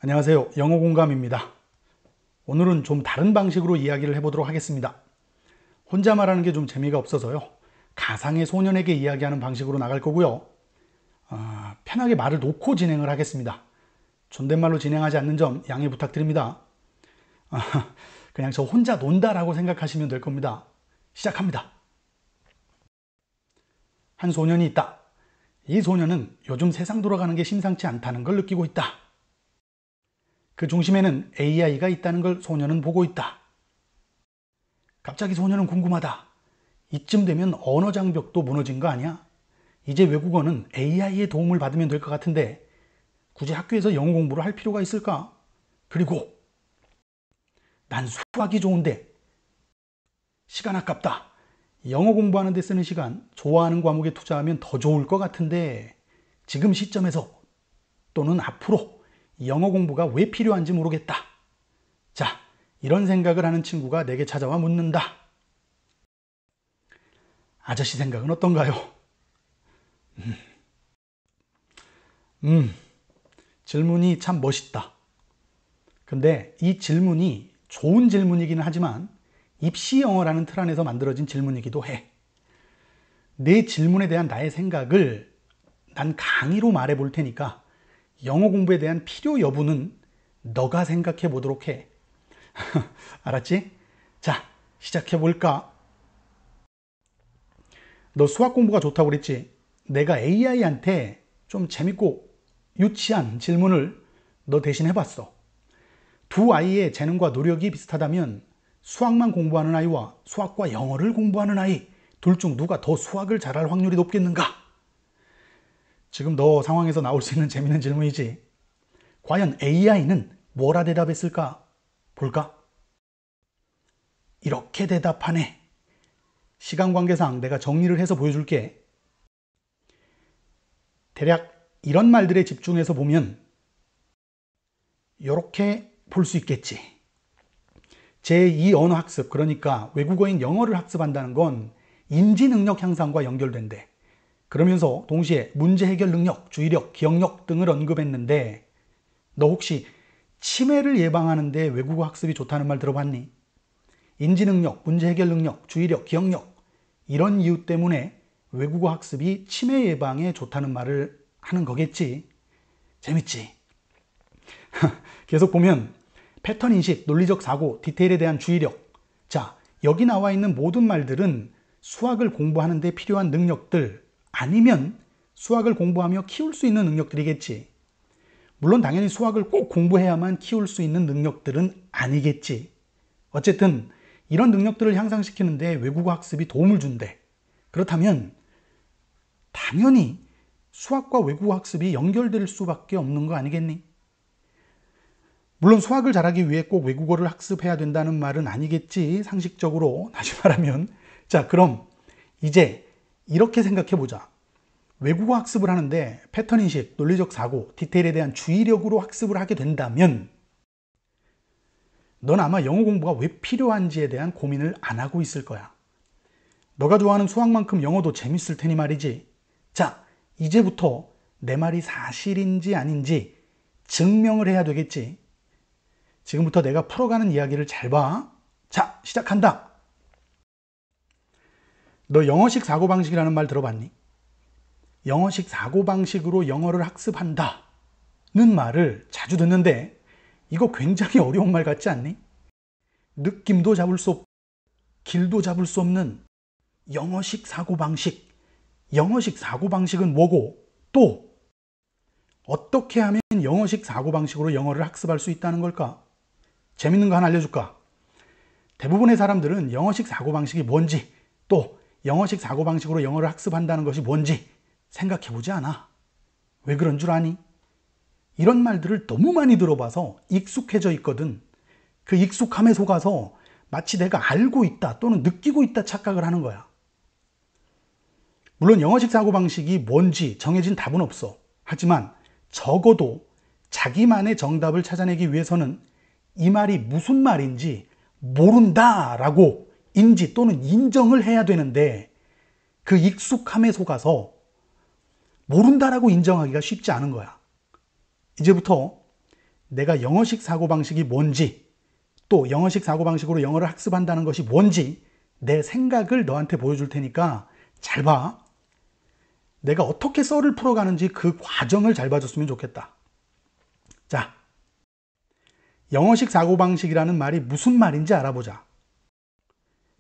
안녕하세요. 영어공감입니다. 오늘은 좀 다른 방식으로 이야기를 해보도록 하겠습니다. 혼자 말하는 게 좀 재미가 없어서요. 가상의 소년에게 이야기하는 방식으로 나갈 거고요. 편하게 말을 놓고 진행을 하겠습니다. 존댓말로 진행하지 않는 점 양해 부탁드립니다. 그냥 저 혼자 논다라고 생각하시면 될 겁니다. 시작합니다. 한 소년이 있다. 이 소년은 요즘 세상 돌아가는 게 심상치 않다는 걸 느끼고 있다. 그 중심에는 AI가 있다는 걸 소년은 보고 있다. 갑자기 소년은 궁금하다. 이쯤 되면 언어 장벽도 무너진 거 아니야? 이제 외국어는 AI의 도움을 받으면 될 것 같은데 굳이 학교에서 영어 공부를 할 필요가 있을까? 그리고 난 수학이 좋은데 시간 아깝다. 영어 공부하는 데 쓰는 시간 좋아하는 과목에 투자하면 더 좋을 것 같은데 지금 시점에서 또는 앞으로 영어 공부가 왜 필요한지 모르겠다. 자, 이런 생각을 하는 친구가 내게 찾아와 묻는다. 아저씨 생각은 어떤가요? 질문이 참 멋있다. 근데 이 질문이 좋은 질문이기는 하지만 입시 영어라는 틀 안에서 만들어진 질문이기도 해. 내 질문에 대한 나의 생각을 난 강의로 말해 볼 테니까 영어 공부에 대한 필요 여부는 너가 생각해 보도록 해. 알았지? 자, 시작해 볼까? 너 수학 공부가 좋다고 그랬지? 내가 AI한테 좀 재밌고 유치한 질문을 너 대신 해봤어. 두 아이의 재능과 노력이 비슷하다면 수학만 공부하는 아이와 수학과 영어를 공부하는 아이 둘 중 누가 더 수학을 잘할 확률이 높겠는가? 지금 너 상황에서 나올 수 있는 재밌는 질문이지. 과연 AI는 뭐라 대답했을까? 볼까? 이렇게 대답하네. 시간 관계상 내가 정리를 해서 보여줄게. 대략 이런 말들에 집중해서 보면 이렇게 볼 수 있겠지. 제2 언어 학습, 그러니까 외국어인 영어를 학습한다는 건 인지 능력 향상과 연결된대. 그러면서 동시에 문제 해결 능력, 주의력, 기억력 등을 언급했는데 너 혹시 치매를 예방하는 데 외국어 학습이 좋다는 말 들어봤니? 인지 능력, 문제 해결 능력, 주의력, 기억력 이런 이유 때문에 외국어 학습이 치매 예방에 좋다는 말을 하는 거겠지. 재밌지? 계속 보면 패턴 인식, 논리적 사고, 디테일에 대한 주의력. 자, 여기 나와 있는 모든 말들은 수학을 공부하는 데 필요한 능력들 아니면 수학을 공부하며 키울 수 있는 능력들이겠지. 물론 당연히 수학을 꼭 공부해야만 키울 수 있는 능력들은 아니겠지. 어쨌든 이런 능력들을 향상시키는데 외국어 학습이 도움을 준대. 그렇다면 당연히 수학과 외국어 학습이 연결될 수밖에 없는 거 아니겠니? 물론 수학을 잘하기 위해 꼭 외국어를 학습해야 된다는 말은 아니겠지, 상식적으로. 다시 말하면. 자, 그럼 이제 이렇게 생각해 보자. 외국어 학습을 하는데 패턴 인식, 논리적 사고, 디테일에 대한 주의력으로 학습을 하게 된다면 넌 아마 영어 공부가 왜 필요한지에 대한 고민을 안 하고 있을 거야. 너가 좋아하는 수학만큼 영어도 재밌을 테니 말이지. 자, 이제부터 내 말이 사실인지 아닌지 증명을 해야 되겠지. 지금부터 내가 풀어가는 이야기를 잘 봐. 자, 시작한다. 너 영어식 사고방식이라는 말 들어봤니? 영어식 사고방식으로 영어를 학습한다 는 말을 자주 듣는데 이거 굉장히 어려운 말 같지 않니? 느낌도 잡을 수 없고 길도 잡을 수 없는 영어식 사고방식. 영어식 사고방식은 뭐고 또 어떻게 하면 영어식 사고방식으로 영어를 학습할 수 있다는 걸까? 재밌는 거 하나 알려줄까? 대부분의 사람들은 영어식 사고방식이 뭔지 또 영어식 사고방식으로 영어를 학습한다는 것이 뭔지 생각해보지 않아. 왜 그런 줄 아니? 이런 말들을 너무 많이 들어봐서 익숙해져 있거든. 그 익숙함에 속아서 마치 내가 알고 있다 또는 느끼고 있다 착각을 하는 거야. 물론 영어식 사고방식이 뭔지 정해진 답은 없어. 하지만 적어도 자기만의 정답을 찾아내기 위해서는 이 말이 무슨 말인지 모른다라고 인지 또는 인정을 해야 되는데 그 익숙함에 속아서 모른다라고 인정하기가 쉽지 않은 거야. 이제부터 내가 영어식 사고방식이 뭔지, 또 영어식 사고방식으로 영어를 학습한다는 것이 뭔지 내 생각을 너한테 보여줄 테니까 잘 봐. 내가 어떻게 썰을 풀어가는지 그 과정을 잘 봐줬으면 좋겠다. 자, 영어식 사고방식이라는 말이 무슨 말인지 알아보자.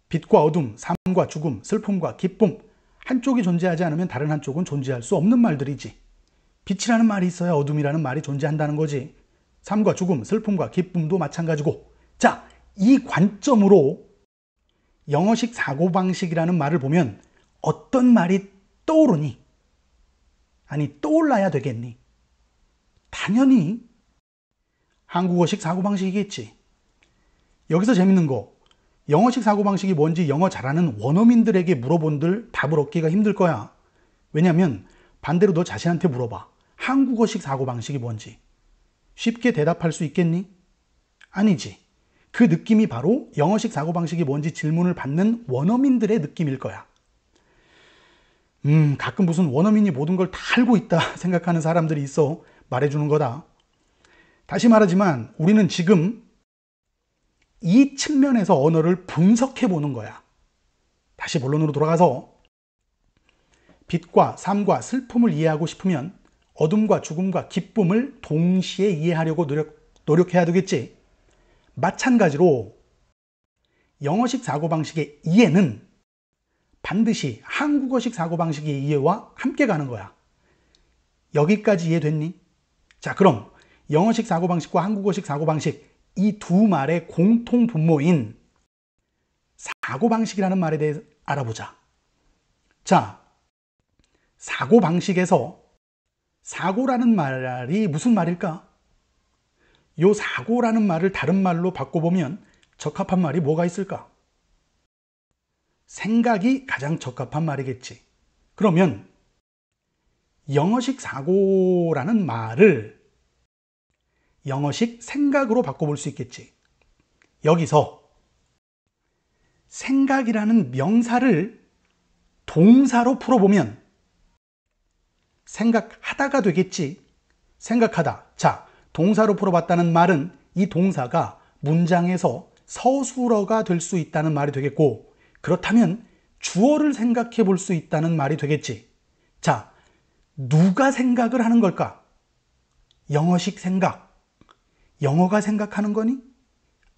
빛과 어둠, 삶과 죽음, 슬픔과 기쁨, 한쪽이 존재하지 않으면 다른 한쪽은 존재할 수 없는 말들이지. 빛이라는 말이 있어야 어둠이라는 말이 존재한다는 거지. 삶과 죽음, 슬픔과 기쁨도 마찬가지고. 자, 이 관점으로 영어식 사고방식이라는 말을 보면 어떤 말이 떠오르니? 아니, 떠올라야 되겠니? 당연히 한국어식 사고방식이겠지. 여기서 재밌는 거, 영어식 사고방식이 뭔지 영어 잘하는 원어민들에게 물어본들 답을 얻기가 힘들 거야. 왜냐면 반대로 너 자신한테 물어봐. 한국어식 사고방식이 뭔지. 쉽게 대답할 수 있겠니? 아니지. 그 느낌이 바로 영어식 사고방식이 뭔지 질문을 받는 원어민들의 느낌일 거야. 가끔 무슨 원어민이 모든 걸 다 알고 있다 생각하는 사람들이 있어 말해주는 거다. 다시 말하지만 우리는 지금 이 측면에서 언어를 분석해 보는 거야. 다시 본론으로 돌아가서 빛과 삶과 슬픔을 이해하고 싶으면 어둠과 죽음과 기쁨을 동시에 이해하려고 노력해야 되겠지. 마찬가지로 영어식 사고방식의 이해는 반드시 한국어식 사고방식의 이해와 함께 가는 거야. 여기까지 이해됐니? 자, 그럼 영어식 사고방식과 한국어식 사고방식, 이 두 말의 공통 분모인 사고방식이라는 말에 대해 알아보자. 자, 사고방식에서 사고라는 말이 무슨 말일까? 요 사고라는 말을 다른 말로 바꿔보면 적합한 말이 뭐가 있을까? 생각이 가장 적합한 말이겠지. 그러면 영어식 사고라는 말을 영어식 생각으로 바꿔볼 수 있겠지. 여기서 생각이라는 명사를 동사로 풀어보면 생각하다가 되겠지. 생각하다. 자, 동사로 풀어봤다는 말은 이 동사가 문장에서 서술어가 될 수 있다는 말이 되겠고, 그렇다면 주어를 생각해 볼 수 있다는 말이 되겠지. 자, 누가 생각을 하는 걸까? 영어식 생각. 영어가 생각하는 거니?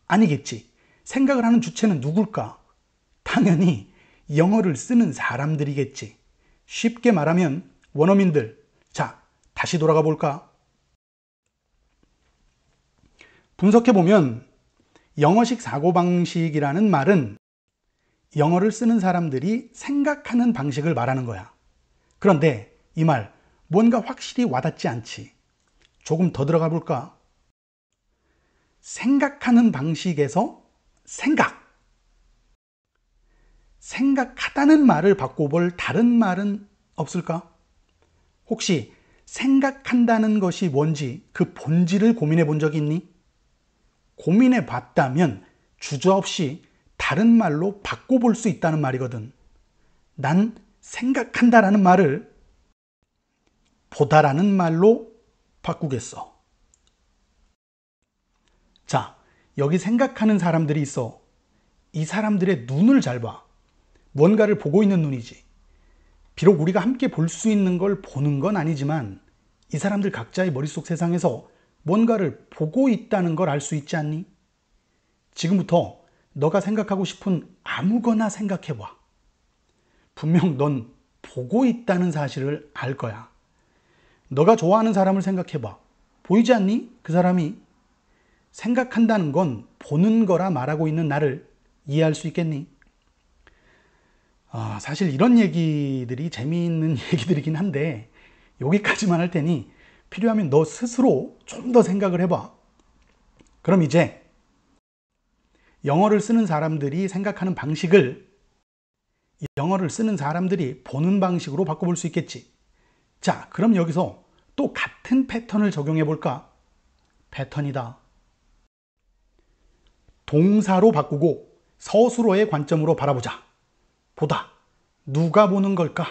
아니겠지. 생각을 하는 주체는 누굴까? 당연히 영어를 쓰는 사람들이겠지. 쉽게 말하면 원어민들. 자, 다시 돌아가 볼까? 분석해보면 영어식 사고방식이라는 말은 영어를 쓰는 사람들이 생각하는 방식을 말하는 거야. 그런데 이 말 뭔가 확실히 와닿지 않지. 조금 더 들어가 볼까? 생각하는 방식에서 생각하다는 말을 바꿔볼 다른 말은 없을까? 혹시 생각한다는 것이 뭔지 그 본질을 고민해 본 적이 있니? 고민해 봤다면 주저없이 다른 말로 바꿔볼 수 있다는 말이거든. 난 생각한다라는 말을 보다라는 말로 바꾸겠어. 자, 여기 생각하는 사람들이 있어. 이 사람들의 눈을 잘 봐. 뭔가를 보고 있는 눈이지. 비록 우리가 함께 볼 수 있는 걸 보는 건 아니지만 이 사람들 각자의 머릿속 세상에서 뭔가를 보고 있다는 걸 알 수 있지 않니? 지금부터 너가 생각하고 싶은 아무거나 생각해봐. 분명 넌 보고 있다는 사실을 알 거야. 너가 좋아하는 사람을 생각해봐. 보이지 않니? 그 사람이. 생각한다는 건 보는 거라 말하고 있는 나를 이해할 수 있겠니? 사실 이런 얘기들이 재미있는 얘기들이긴 한데 여기까지만 할 테니 필요하면 너 스스로 좀 더 생각을 해봐. 그럼 이제 영어를 쓰는 사람들이 생각하는 방식을 영어를 쓰는 사람들이 보는 방식으로 바꿔볼 수 있겠지. 자, 그럼 여기서 또 같은 패턴을 적용해 볼까? 패턴이다. 동사로 바꾸고 서술어의 관점으로 바라보자. 보다. 누가 보는 걸까?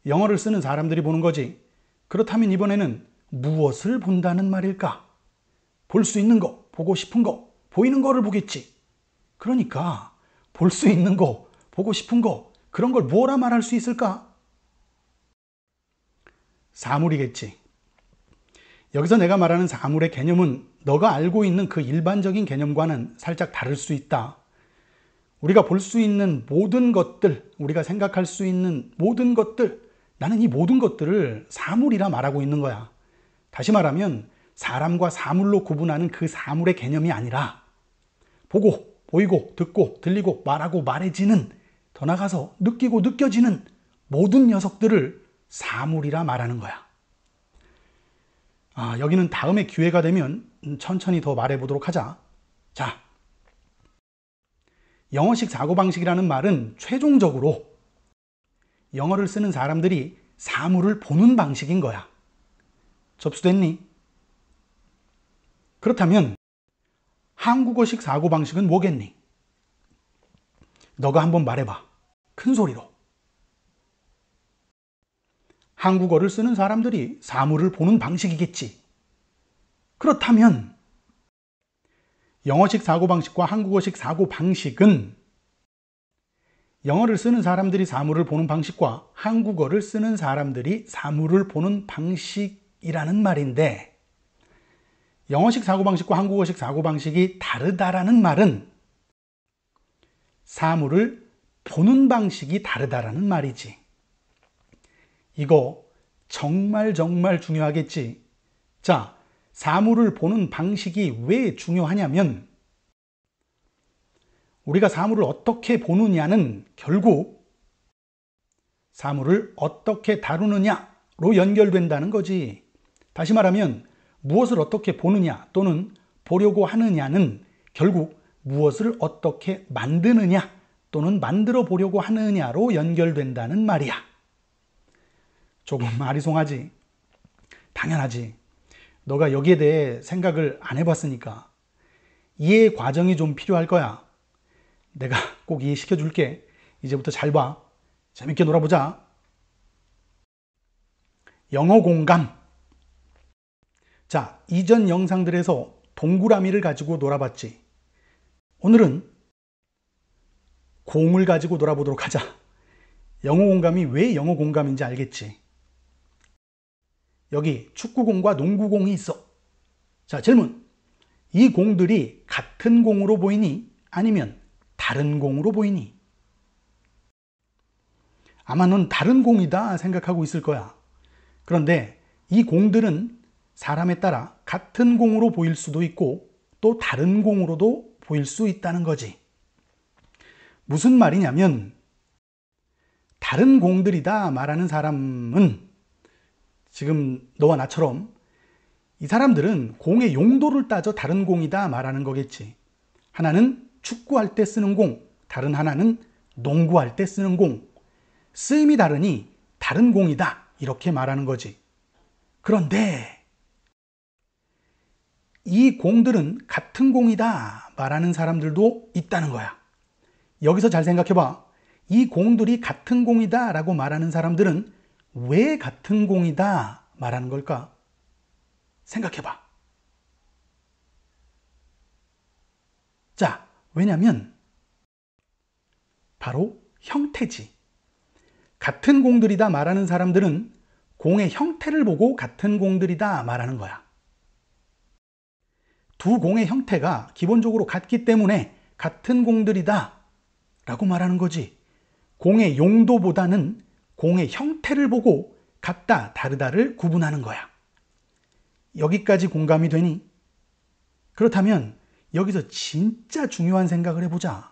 영어를 쓰는 사람들이 보는 거지. 그렇다면 이번에는 무엇을 본다는 말일까? 볼 수 있는 거, 보고 싶은 거, 보이는 거를 보겠지. 그러니까 볼 수 있는 거, 보고 싶은 거, 그런 걸 뭐라 말할 수 있을까? 사물이겠지. 여기서 내가 말하는 사물의 개념은 너가 알고 있는 그 일반적인 개념과는 살짝 다를 수 있다. 우리가 볼 수 있는 모든 것들, 우리가 생각할 수 있는 모든 것들, 나는 이 모든 것들을 사물이라 말하고 있는 거야. 다시 말하면 사람과 사물로 구분하는 그 사물의 개념이 아니라 보고, 보이고, 듣고, 들리고, 말하고, 말해지는, 더 나아가서 느끼고 느껴지는 모든 녀석들을 사물이라 말하는 거야. 여기는 다음에 기회가 되면 천천히 더 말해보도록 하자. 자, 영어식 사고방식이라는 말은 최종적으로 영어를 쓰는 사람들이 사물을 보는 방식인 거야. 접수됐니? 그렇다면 한국어식 사고방식은 뭐겠니? 너가 한번 말해봐. 큰 소리로. 한국어를 쓰는 사람들이 사물을 보는 방식이겠지. 그렇다면 영어식 사고방식과 한국어식 사고방식은 영어를 쓰는 사람들이 사물을 보는 방식과 한국어를 쓰는 사람들이 사물을 보는 방식이라는 말인데, 영어식 사고방식과 한국어식 사고방식이 다르다라는 말은 사물을 보는 방식이 다르다라는 말이지. 이거 정말 중요하겠지. 자, 사물을 보는 방식이 왜 중요하냐면 우리가 사물을 어떻게 보느냐는 결국 사물을 어떻게 다루느냐로 연결된다는 거지. 다시 말하면 무엇을 어떻게 보느냐 또는 보려고 하느냐는 결국 무엇을 어떻게 만드느냐 또는 만들어 보려고 하느냐로 연결된다는 말이야. 조금 아리송하지? 당연하지. 너가 여기에 대해 생각을 안 해봤으니까 이해 과정이 좀 필요할 거야. 내가 꼭 이해시켜 줄게. 이제부터 잘 봐. 재밌게 놀아보자. 영어 공감. 자, 이전 영상들에서 동그라미를 가지고 놀아봤지. 오늘은 공을 가지고 놀아보도록 하자. 영어 공감이 왜 영어 공감인지 알겠지? 여기 축구공과 농구공이 있어. 자, 질문. 이 공들이 같은 공으로 보이니? 아니면 다른 공으로 보이니? 아마 넌 다른 공이다 생각하고 있을 거야. 그런데 이 공들은 사람에 따라 같은 공으로 보일 수도 있고 또 다른 공으로도 보일 수 있다는 거지. 무슨 말이냐면 다른 공들이다 말하는 사람은 지금 너와 나처럼 이 사람들은 공의 용도를 따져 다른 공이다 말하는 거겠지. 하나는 축구할 때 쓰는 공, 다른 하나는 농구할 때 쓰는 공. 쓰임이 다르니 다른 공이다 이렇게 말하는 거지. 그런데 이 공들은 같은 공이다 말하는 사람들도 있다는 거야. 여기서 잘 생각해봐. 이 공들이 같은 공이다 라고 말하는 사람들은 왜 같은 공이다 말하는 걸까? 생각해봐. 자, 왜냐면 바로 형태지. 같은 공들이다 말하는 사람들은 공의 형태를 보고 같은 공들이다 말하는 거야. 두 공의 형태가 기본적으로 같기 때문에 같은 공들이다 라고 말하는 거지. 공의 용도보다는 공의 형태를 보고 같다, 다르다를 구분하는 거야. 여기까지 공감이 되니? 그렇다면 여기서 진짜 중요한 생각을 해보자.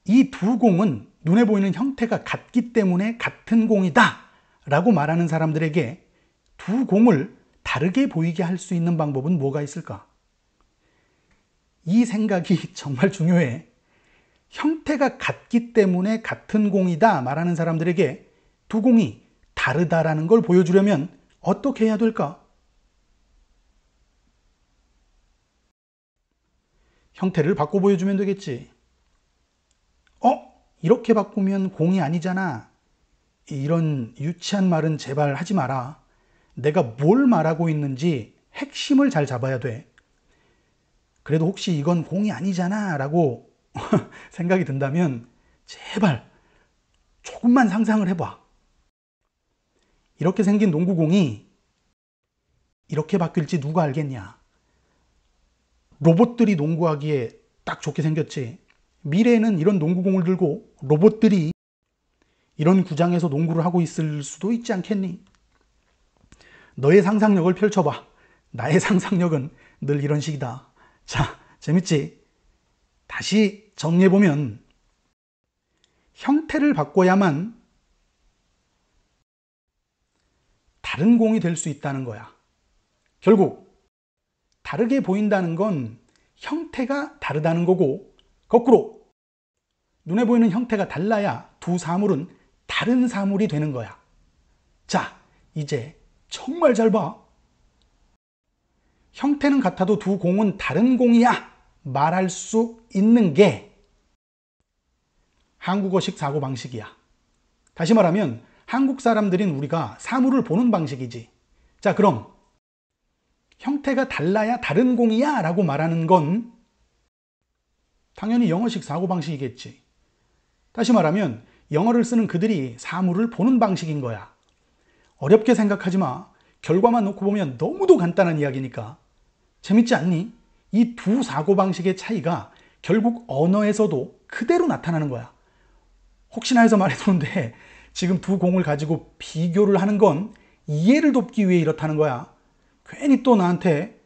이 두 공은 눈에 보이는 형태가 같기 때문에 같은 공이다 라고 말하는 사람들에게 두 공을 다르게 보이게 할 수 있는 방법은 뭐가 있을까? 이 생각이 정말 중요해. 형태가 같기 때문에 같은 공이다 말하는 사람들에게 두 공이 다르다라는 걸 보여주려면 어떻게 해야 될까? 형태를 바꿔 보여주면 되겠지. 이렇게 바꾸면 공이 아니잖아. 이런 유치한 말은 제발 하지 마라. 내가 뭘 말하고 있는지 핵심을 잘 잡아야 돼. 그래도 혹시 이건 공이 아니잖아 라고 생각이 든다면 제발 조금만 상상을 해봐. 이렇게 생긴 농구공이 이렇게 바뀔지 누가 알겠냐. 로봇들이 농구하기에 딱 좋게 생겼지. 미래에는 이런 농구공을 들고 로봇들이 이런 구장에서 농구를 하고 있을 수도 있지 않겠니? 너의 상상력을 펼쳐봐. 나의 상상력은 늘 이런 식이다. 자, 재밌지? 다시 정리해보면 형태를 바꿔야만 다른 공이 될 수 있다는 거야. 결국 다르게 보인다는 건 형태가 다르다는 거고, 거꾸로 눈에 보이는 형태가 달라야 두 사물은 다른 사물이 되는 거야. 자, 이제 정말 잘 봐. 형태는 같아도 두 공은 다른 공이야 말할 수 있는 게 한국어식 사고방식이야. 다시 말하면 한국 사람들인 우리가 사물을 보는 방식이지. 자, 그럼 형태가 달라야 다른 공이야 라고 말하는 건 당연히 영어식 사고방식이겠지. 다시 말하면 영어를 쓰는 그들이 사물을 보는 방식인 거야. 어렵게 생각하지 마. 결과만 놓고 보면 너무도 간단한 이야기니까. 재밌지 않니? 이 두 사고방식의 차이가 결국 언어에서도 그대로 나타나는 거야. 혹시나 해서 말해두는데 지금 두 공을 가지고 비교를 하는 건 이해를 돕기 위해 이렇다는 거야. 괜히 또 나한테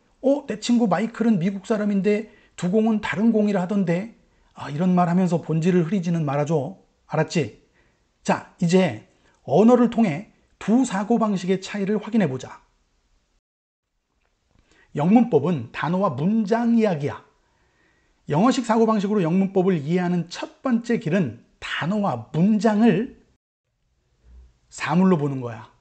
내 친구 마이클은 미국 사람인데 두 공은 다른 공이라 하던데 이런 말 하면서 본질을 흐리지는 말아줘. 알았지? 자, 이제 언어를 통해 두 사고방식의 차이를 확인해 보자. 영문법은 단어와 문장 이야기야. 영어식 사고방식으로 영문법을 이해하는 첫 번째 길은 단어와 문장을 사물로 보는 거야.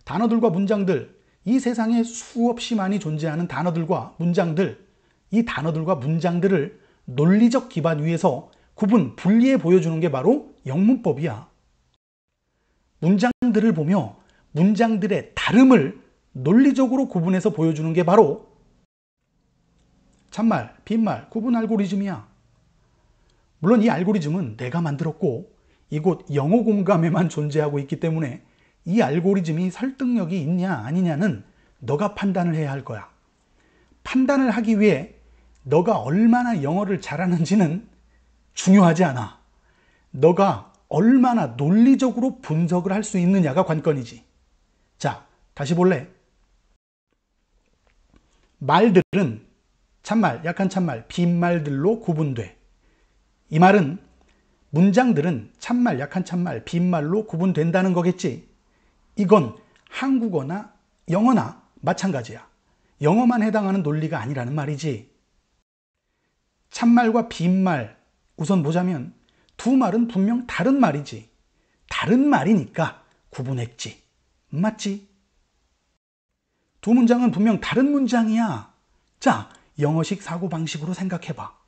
단어들과 문장들, 이 세상에 수없이 많이 존재하는 단어들과 문장들, 이 단어들과 문장들을 논리적 기반 위에서 구분, 분리해 보여주는 게 바로 영문법이야. 문장들을 보며 문장들의 다름을 논리적으로 구분해서 보여주는 게 바로 참말, 빈말, 구분 알고리즘이야. 물론 이 알고리즘은 내가 만들었고 이곳 영어 공감에만 존재하고 있기 때문에 이 알고리즘이 설득력이 있냐 아니냐는 너가 판단을 해야 할 거야. 판단을 하기 위해 너가 얼마나 영어를 잘하는지는 중요하지 않아. 너가 얼마나 논리적으로 분석을 할 수 있느냐가 관건이지. 자, 다시 볼래? 말들은 참말, 약한 참말, 빈말들로 구분돼. 이 말은 문장들은 참말, 약한 참말, 빈말로 구분된다는 거겠지. 이건 한국어나 영어나 마찬가지야. 영어만 해당하는 논리가 아니라는 말이지. 참말과 빈말 우선 보자면 두 말은 분명 다른 말이지. 다른 말이니까 구분했지. 맞지? 두 문장은 분명 다른 문장이야. 자, 영어식 사고방식으로 생각해봐.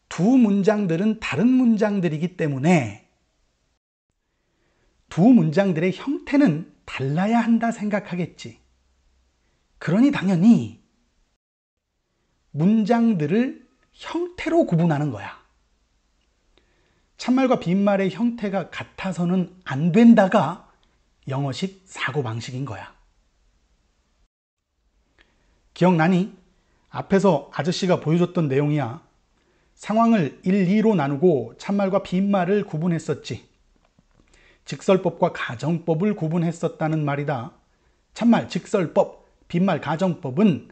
두 문장들은 다른 문장들이기 때문에 두 문장들의 형태는 달라야 한다 생각하겠지. 그러니 당연히 문장들을 형태로 구분하는 거야. 참말과 빈말의 형태가 같아서는 안 된다가 영어식 사고방식인 거야. 기억나니? 앞에서 아저씨가 보여줬던 내용이야. 상황을 1, 2로 나누고 참말과 빈말을 구분했었지. 직설법과 가정법을 구분했었다는 말이다. 참말, 직설법, 빈말, 가정법은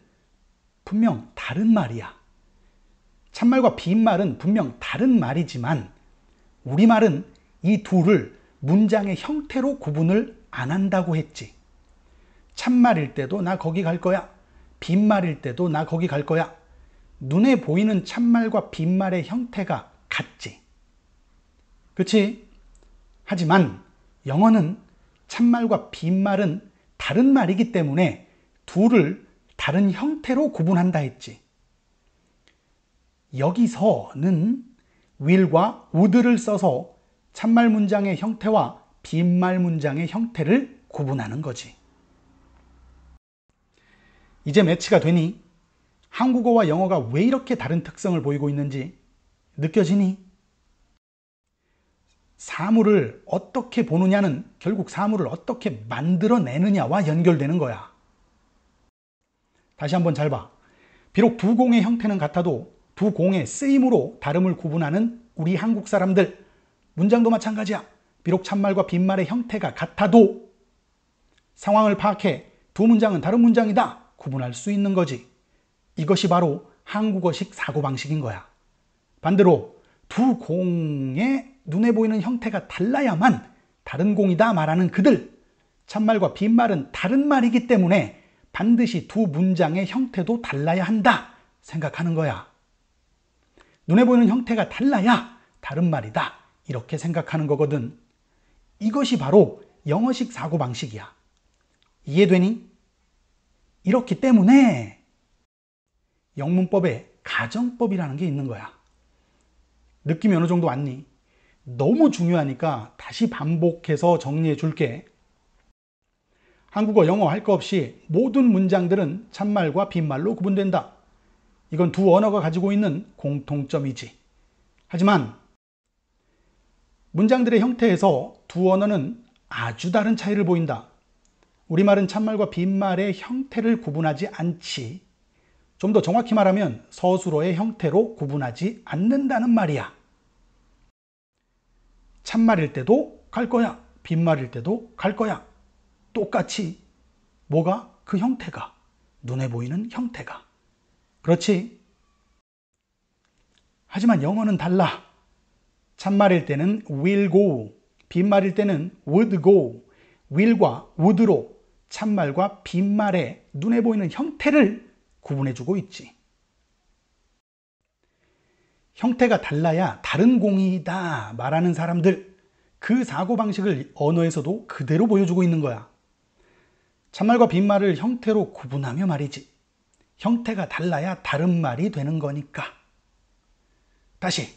분명 다른 말이야. 참말과 빈말은 분명 다른 말이지만 우리말은 이 둘을 문장의 형태로 구분을 안 한다고 했지. 참말일 때도 나 거기 갈 거야. 빈말일 때도 나 거기 갈 거야. 눈에 보이는 참말과 빈말의 형태가 같지. 그치? 하지만 영어는 참말과 빈말은 다른 말이기 때문에 둘을 다른 형태로 구분한다 했지. 여기서는 will과 would를 써서 참말 문장의 형태와 빈말 문장의 형태를 구분하는 거지. 이제 매치가 되니? 한국어와 영어가 왜 이렇게 다른 특성을 보이고 있는지 느껴지니? 사물을 어떻게 보느냐는 결국 사물을 어떻게 만들어내느냐와 연결되는 거야. 다시 한번 잘 봐. 비록 두 공의 형태는 같아도 두 공의 쓰임으로 다름을 구분하는 우리 한국 사람들, 문장도 마찬가지야. 비록 참말과 빈말의 형태가 같아도 상황을 파악해 두 문장은 다른 문장이다 구분할 수 있는 거지. 이것이 바로 한국어식 사고방식인 거야. 반대로 두 공의 눈에 보이는 형태가 달라야만 다른 공이다 말하는 그들, 참말과 빈말은 다른 말이기 때문에 반드시 두 문장의 형태도 달라야 한다 생각하는 거야. 눈에 보이는 형태가 달라야 다른 말이다 이렇게 생각하는 거거든. 이것이 바로 영어식 사고방식이야. 이해되니? 이렇기 때문에 영문법에 가정법이라는 게 있는 거야. 느낌이 어느 정도 왔니? 너무 중요하니까 다시 반복해서 정리해 줄게. 한국어, 영어 할 거 없이 모든 문장들은 참말과 빈말로 구분된다. 이건 두 언어가 가지고 있는 공통점이지. 하지만 문장들의 형태에서 두 언어는 아주 다른 차이를 보인다. 우리말은 참말과 빈말의 형태를 구분하지 않지. 좀 더 정확히 말하면 서술어의 형태로 구분하지 않는다는 말이야. 참말일 때도 갈 거야. 빈말일 때도 갈 거야. 똑같이. 뭐가? 그 형태가. 눈에 보이는 형태가. 그렇지? 하지만 영어는 달라. 참말일 때는 will go, 빈말일 때는 would go. will과 would로 참말과 빈말의 눈에 보이는 형태를 구분해주고 있지. 형태가 달라야 다른 공이다 말하는 사람들, 그 사고방식을 언어에서도 그대로 보여주고 있는 거야. 참말과 빈말을 형태로 구분하며 말이지. 형태가 달라야 다른 말이 되는 거니까. 다시.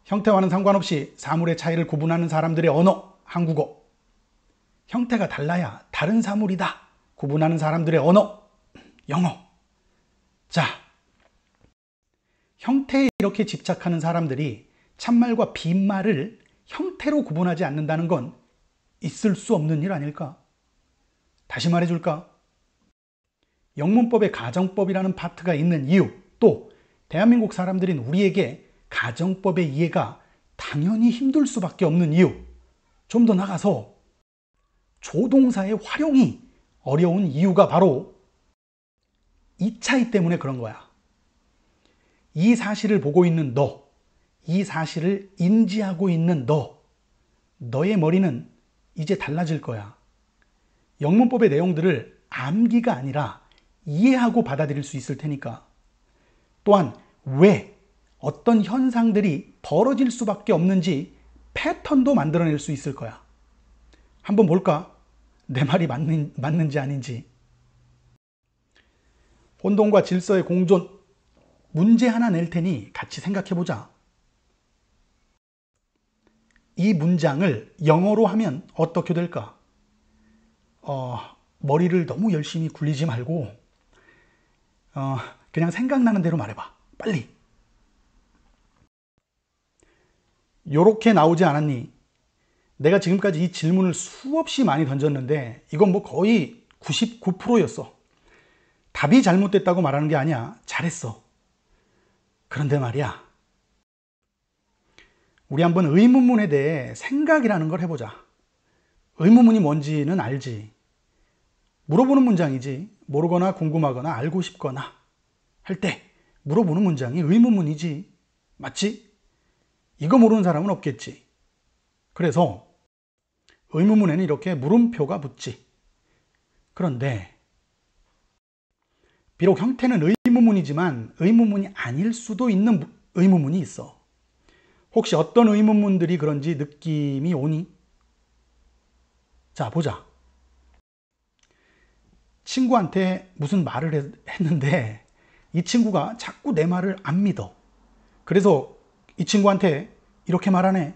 형태와는 상관없이 사물의 차이를 구분하는 사람들의 언어, 한국어. 형태가 달라야 다른 사물이다 구분하는 사람들의 언어, 영어. 자, 형태에 이렇게 집착하는 사람들이 참말과 빈말을 형태로 구분하지 않는다는 건 있을 수 없는 일 아닐까? 다시 말해줄까? 영문법에 가정법이라는 파트가 있는 이유, 또 대한민국 사람들인 우리에게 가정법의 이해가 당연히 힘들 수밖에 없는 이유, 좀 더 나가서 조동사의 활용이 어려운 이유가 바로 이 차이 때문에 그런 거야. 이 사실을 보고 있는 너, 이 사실을 인지하고 있는 너, 너의 머리는 이제 달라질 거야. 영문법의 내용들을 암기가 아니라 이해하고 받아들일 수 있을 테니까. 또한 왜 어떤 현상들이 벌어질 수밖에 없는지 패턴도 만들어낼 수 있을 거야. 한번 볼까? 내 말이 맞는지 아닌지. 혼돈과 질서의 공존, 문제 하나 낼 테니 같이 생각해 보자. 이 문장을 영어로 하면 어떻게 될까? 머리를 너무 열심히 굴리지 말고 그냥 생각나는 대로 말해봐. 빨리. 요렇게 나오지 않았니? 내가 지금까지 이 질문을 수없이 많이 던졌는데 이건 뭐 거의 99%였어. 답이 잘못됐다고 말하는 게 아니야. 잘했어. 그런데 말이야. 우리 한번 의문문에 대해 생각이라는 걸 해보자. 의문문이 뭔지는 알지. 물어보는 문장이지. 모르거나 궁금하거나 알고 싶거나 할 때 물어보는 문장이 의문문이지. 맞지? 이거 모르는 사람은 없겠지. 그래서 의문문에는 이렇게 물음표가 붙지. 그런데 비록 형태는 의문문이지만 의문문이 아닐 수도 있는 의문문이 있어. 혹시 어떤 의문문들이 그런지 느낌이 오니? 자, 보자. 친구한테 무슨 말을 했는데 이 친구가 자꾸 내 말을 안 믿어. 그래서 이 친구한테 이렇게 말하네.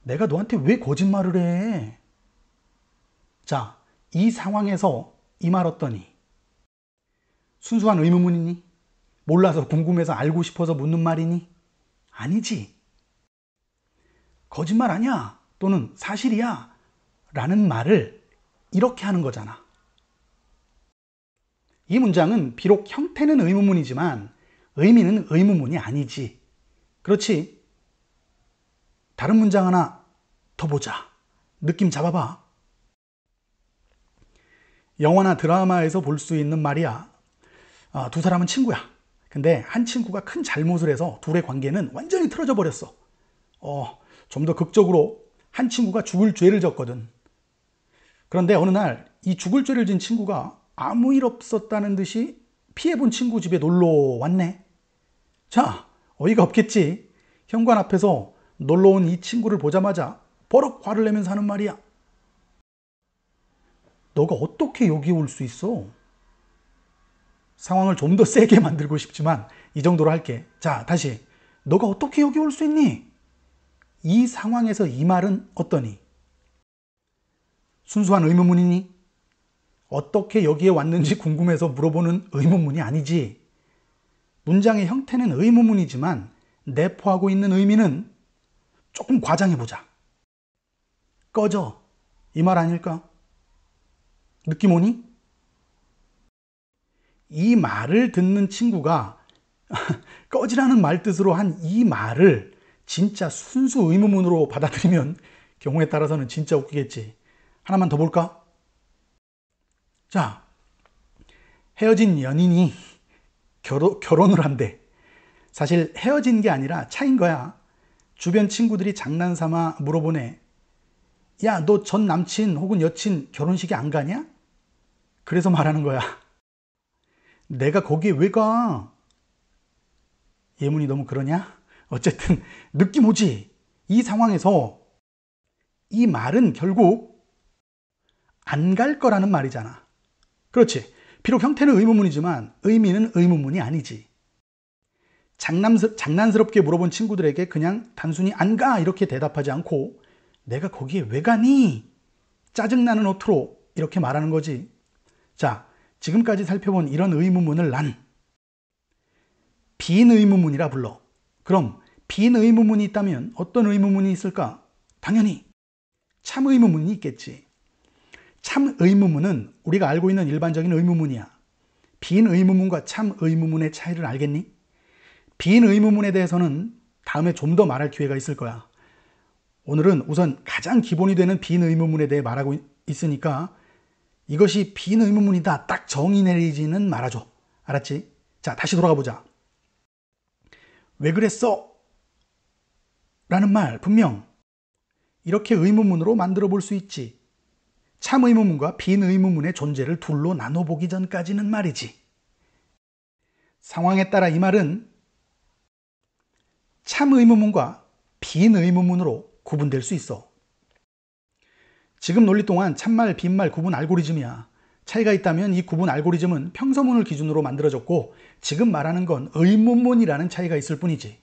내가 너한테 왜 거짓말을 해? 자, 이 상황에서 이 말 어떠니? 순수한 의문문이니? 몰라서 궁금해서 알고 싶어서 묻는 말이니? 아니지. 거짓말 아니야 또는 사실이야 라는 말을 이렇게 하는 거잖아. 이 문장은 비록 형태는 의문문이지만 의미는 의문문이 아니지. 그렇지? 다른 문장 하나 더 보자. 느낌 잡아봐. 영화나 드라마에서 볼 수 있는 말이야. 두 사람은 친구야. 근데 한 친구가 큰 잘못을 해서 둘의 관계는 완전히 틀어져 버렸어. 좀 더 극적으로 한 친구가 죽을 죄를 졌거든. 그런데 어느 날 이 죽을 죄를 진 친구가 아무 일 없었다는 듯이 피해본 친구 집에 놀러 왔네. 자, 어이가 없겠지. 현관 앞에서 놀러 온 이 친구를 보자마자 버럭 화를 내면서 하는 말이야. 너가 어떻게 여기 올 수 있어? 상황을 좀 더 세게 만들고 싶지만 이 정도로 할게. 자, 다시. 너가 어떻게 여기 올 수 있니? 이 상황에서 이 말은 어떠니? 순수한 의문문이니? 어떻게 여기에 왔는지 궁금해서 물어보는 의문문이 아니지. 문장의 형태는 의문문이지만 내포하고 있는 의미는 조금 과장해보자. 꺼져. 이 말 아닐까? 느낌 오니? 이 말을 듣는 친구가 꺼지라는 말 뜻으로 한 이 말을 진짜 순수 의문문으로 받아들이면 경우에 따라서는 진짜 웃기겠지. 하나만 더 볼까? 자, 헤어진 연인이 결혼을 한대. 사실 헤어진 게 아니라 차인 거야. 주변 친구들이 장난삼아 물어보네. 야, 너 전 남친 혹은 여친 결혼식에 안 가냐? 그래서 말하는 거야. 내가 거기에 왜 가? 예문이 너무 그러냐? 어쨌든 느낌 오지? 이 상황에서 이 말은 결국 안 갈 거라는 말이잖아. 그렇지. 비록 형태는 의문문이지만 의미는 의문문이 아니지. 장난스럽게 물어본 친구들에게 그냥 단순히 안 가 이렇게 대답하지 않고 내가 거기에 왜 가니? 짜증나는 어투로 이렇게 말하는 거지. 자, 지금까지 살펴본 이런 의문문을 난 빈의문문이라 불러. 그럼 빈의문문이 있다면 어떤 의문문이 있을까? 당연히 참의문문이 있겠지. 참의문문은 우리가 알고 있는 일반적인 의문문이야. 빈의문문과 참의문문의 차이를 알겠니? 빈의문문에 대해서는 다음에 좀 더 말할 기회가 있을 거야. 오늘은 우선 가장 기본이 되는 빈의문문에 대해 말하고 있으니까 이것이 빈의문문이다 딱 정의 내리지는 말아줘. 알았지? 자, 다시 돌아가 보자. 왜 그랬어? 라는 말 분명 이렇게 의문문으로 만들어 볼 수 있지. 참의문문과 빈의문문의 존재를 둘로 나눠보기 전까지는 말이지. 상황에 따라 이 말은 참의문문과 빈의문문으로 구분될 수 있어. 지금 논리 동안 참말, 빈말 구분 알고리즘이야. 차이가 있다면 이 구분 알고리즘은 평서문을 기준으로 만들어졌고 지금 말하는 건 의문문이라는 차이가 있을 뿐이지.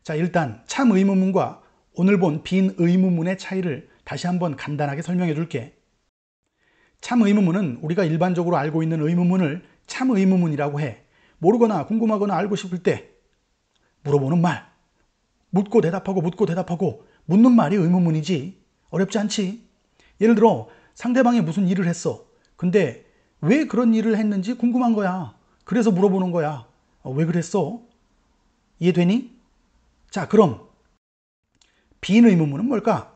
자, 일단 참의문문과 오늘 본 빈의문문의 차이를 다시 한번 간단하게 설명해 줄게. 참의문문은 우리가 일반적으로 알고 있는 의문문을 참의문문이라고 해. 모르거나 궁금하거나 알고 싶을 때 물어보는 말. 묻고 대답하고 묻는 말이 의문문이지. 어렵지 않지? 예를 들어 상대방이 무슨 일을 했어. 근데 왜 그런 일을 했는지 궁금한 거야. 그래서 물어보는 거야. 왜 그랬어? 이해되니? 자, 그럼 빈의문문은 뭘까?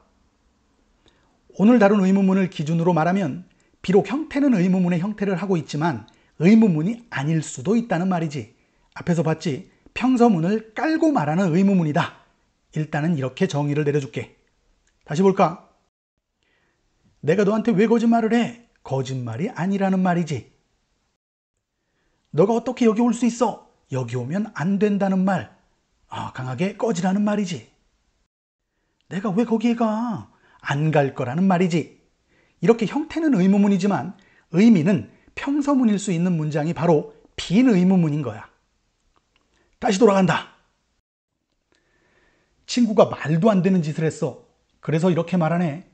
오늘 다룬 의문문을 기준으로 말하면 비록 형태는 의문문의 형태를 하고 있지만 의문문이 아닐 수도 있다는 말이지. 앞에서 봤지? 평서문을 깔고 말하는 의문문이다. 일단은 이렇게 정의를 내려줄게. 다시 볼까? 내가 너한테 왜 거짓말을 해? 거짓말이 아니라는 말이지. 너가 어떻게 여기 올 수 있어? 여기 오면 안 된다는 말. 강하게 꺼지라는 말이지. 내가 왜 거기에 가? 안 갈 거라는 말이지. 이렇게 형태는 의문문이지만 의미는 평서문일 수 있는 문장이 바로 빈의문문인 거야. 다시 돌아간다. 친구가 말도 안 되는 짓을 했어. 그래서 이렇게 말하네.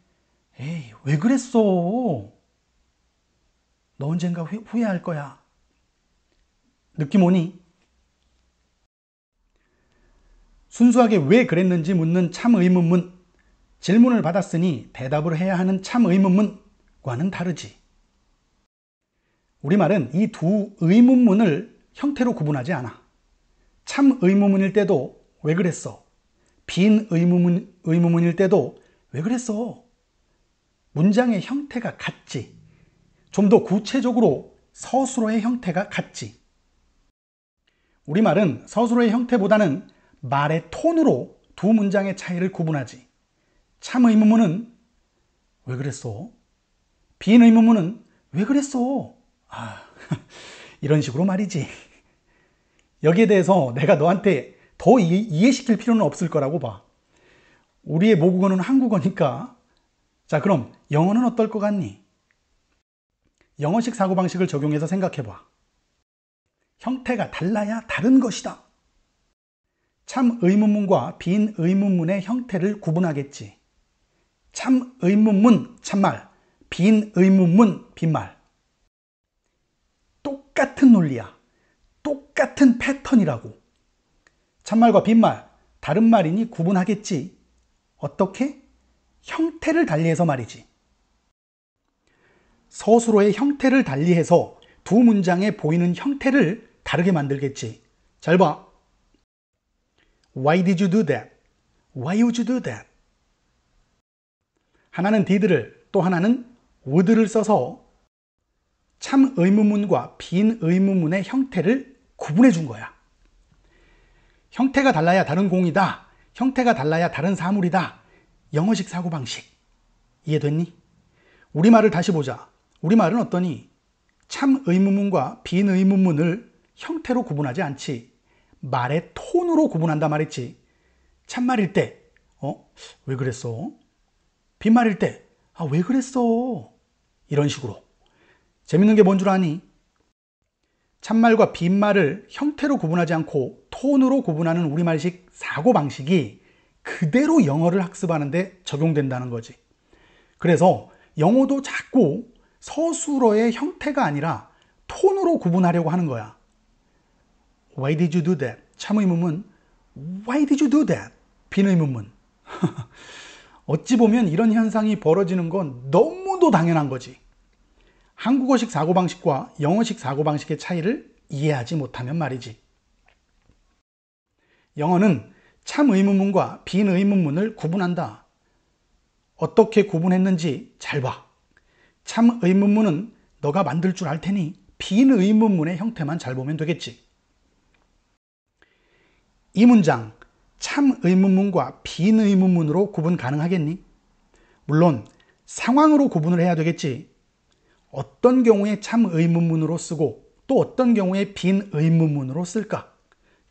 에이, 왜 그랬어? 너 언젠가 후회할 거야. 느낌 오니? 순수하게 왜 그랬는지 묻는 참 의문문. 질문을 받았으니 대답을 해야 하는 참 의문문과는 다르지. 우리말은 이 두 의문문을 형태로 구분하지 않아. 참 의문문일 때도 왜 그랬어? 빈 의문문일 때도 왜 그랬어? 문장의 형태가 같지. 좀 더 구체적으로 서술어의 형태가 같지. 우리말은 서술어의 형태보다는 말의 톤으로 두 문장의 차이를 구분하지. 참 의문문은 왜 그랬어? 빈 의문문은 왜 그랬어? 이런 식으로 말이지. 여기에 대해서 내가 너한테 더 이해시킬 필요는 없을 거라고 봐. 우리의 모국어는 한국어니까. 자, 그럼 영어는 어떨 것 같니? 영어식 사고방식을 적용해서 생각해봐. 형태가 달라야 다른 것이다. 참 의문문과 빈 의문문의 형태를 구분하겠지. 참 의문문, 참말, 빈 의문문, 빈말. 똑같은 논리야. 똑같은 패턴이라고. 참말과 빈말, 다른 말이니 구분하겠지. 어떻게? 형태를 달리해서 말이지. 서술어의 형태를 달리해서 두 문장에 보이는 형태를 다르게 만들겠지. 잘 봐. Why did you do that? Why would you do that? 하나는 did를 또 하나는 would를 써서 참 의문문과 빈 의문문의 형태를 구분해 준 거야. 형태가 달라야 다른 공이다. 형태가 달라야 다른 사물이다. 영어식 사고방식. 이해됐니? 우리말을 다시 보자. 우리말은 어떠니? 참 의문문과 빈 의문문을 형태로 구분하지 않지. 말의 톤으로 구분한다 말했지. 참말일 때 왜 그랬어? 빈말일 때 왜 그랬어? 이런 식으로. 재밌는 게 뭔 줄 아니? 참말과 빈말을 형태로 구분하지 않고 톤으로 구분하는 우리말식 사고방식이 그대로 영어를 학습하는데 적용된다는 거지. 그래서 영어도 자꾸 서술어의 형태가 아니라 톤으로 구분하려고 하는 거야. Why did you do that? 참 의문문. Why did you do that? 빈 의문문. 어찌 보면 이런 현상이 벌어지는 건 너무도 당연한 거지. 한국어식 사고방식과 영어식 사고방식의 차이를 이해하지 못하면 말이지. 영어는 참 의문문과 빈 의문문을 구분한다. 어떻게 구분했는지 잘 봐. 참 의문문은 너가 만들 줄 알 테니 빈 의문문의 형태만 잘 보면 되겠지. 이 문장 참 의문문과 빈 의문문으로 구분 가능하겠니? 물론 상황으로 구분을 해야 되겠지. 어떤 경우에 참 의문문으로 쓰고 또 어떤 경우에 빈 의문문으로 쓸까?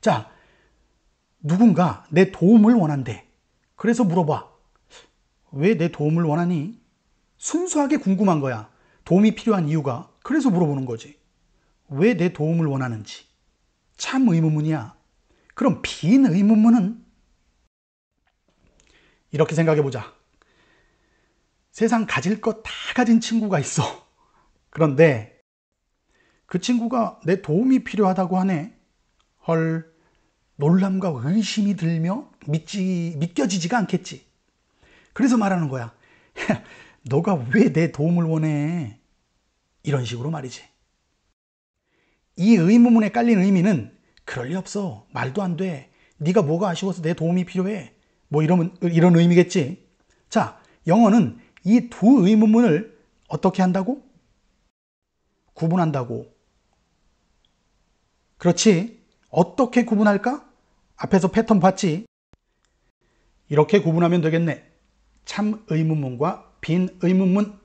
자, 누군가 내 도움을 원한대. 그래서 물어봐. 왜 내 도움을 원하니? 순수하게 궁금한 거야. 도움이 필요한 이유가. 그래서 물어보는 거지. 왜 내 도움을 원하는지. 참 의문문이야. 그럼 빈 의문문은? 이렇게 생각해 보자. 세상 가질 것 다 가진 친구가 있어. 그런데 그 친구가 내 도움이 필요하다고 하네. 헐, 놀람과 의심이 들며 믿겨지지가 않겠지. 그래서 말하는 거야. 너가 왜 내 도움을 원해? 이런 식으로 말이지. 이 의문문에 깔린 의미는 그럴 리 없어. 말도 안 돼. 네가 뭐가 아쉬워서 내 도움이 필요해. 뭐 이런 의미겠지. 자, 영어는 이 두 의문문을 어떻게 한다고? 구분한다고. 그렇지. 어떻게 구분할까? 앞에서 패턴 봤지? 이렇게 구분하면 되겠네. 참 의문문과 빈 의문문.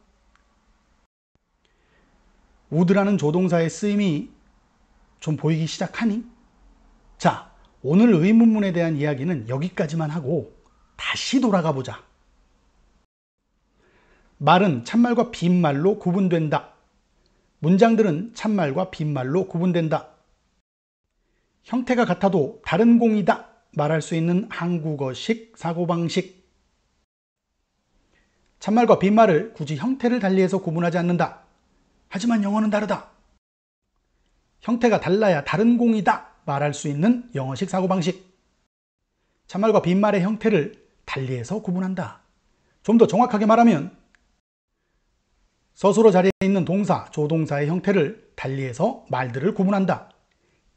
would라는 조동사의 쓰임이 좀 보이기 시작하니? 자, 오늘 의문문에 대한 이야기는 여기까지만 하고 다시 돌아가 보자. 말은 참말과 빈말로 구분된다. 문장들은 참말과 빈말로 구분된다. 형태가 같아도 다른 공이다 말할 수 있는 한국어식 사고방식. 참말과 빈말을 굳이 형태를 달리해서 구분하지 않는다. 하지만 영어는 다르다. 형태가 달라야 다른 공이다 말할 수 있는 영어식 사고방식. 참말과 빈말의 형태를 달리해서 구분한다. 좀 더 정확하게 말하면 서술어 자리에 있는 동사, 조동사의 형태를 달리해서 말들을 구분한다.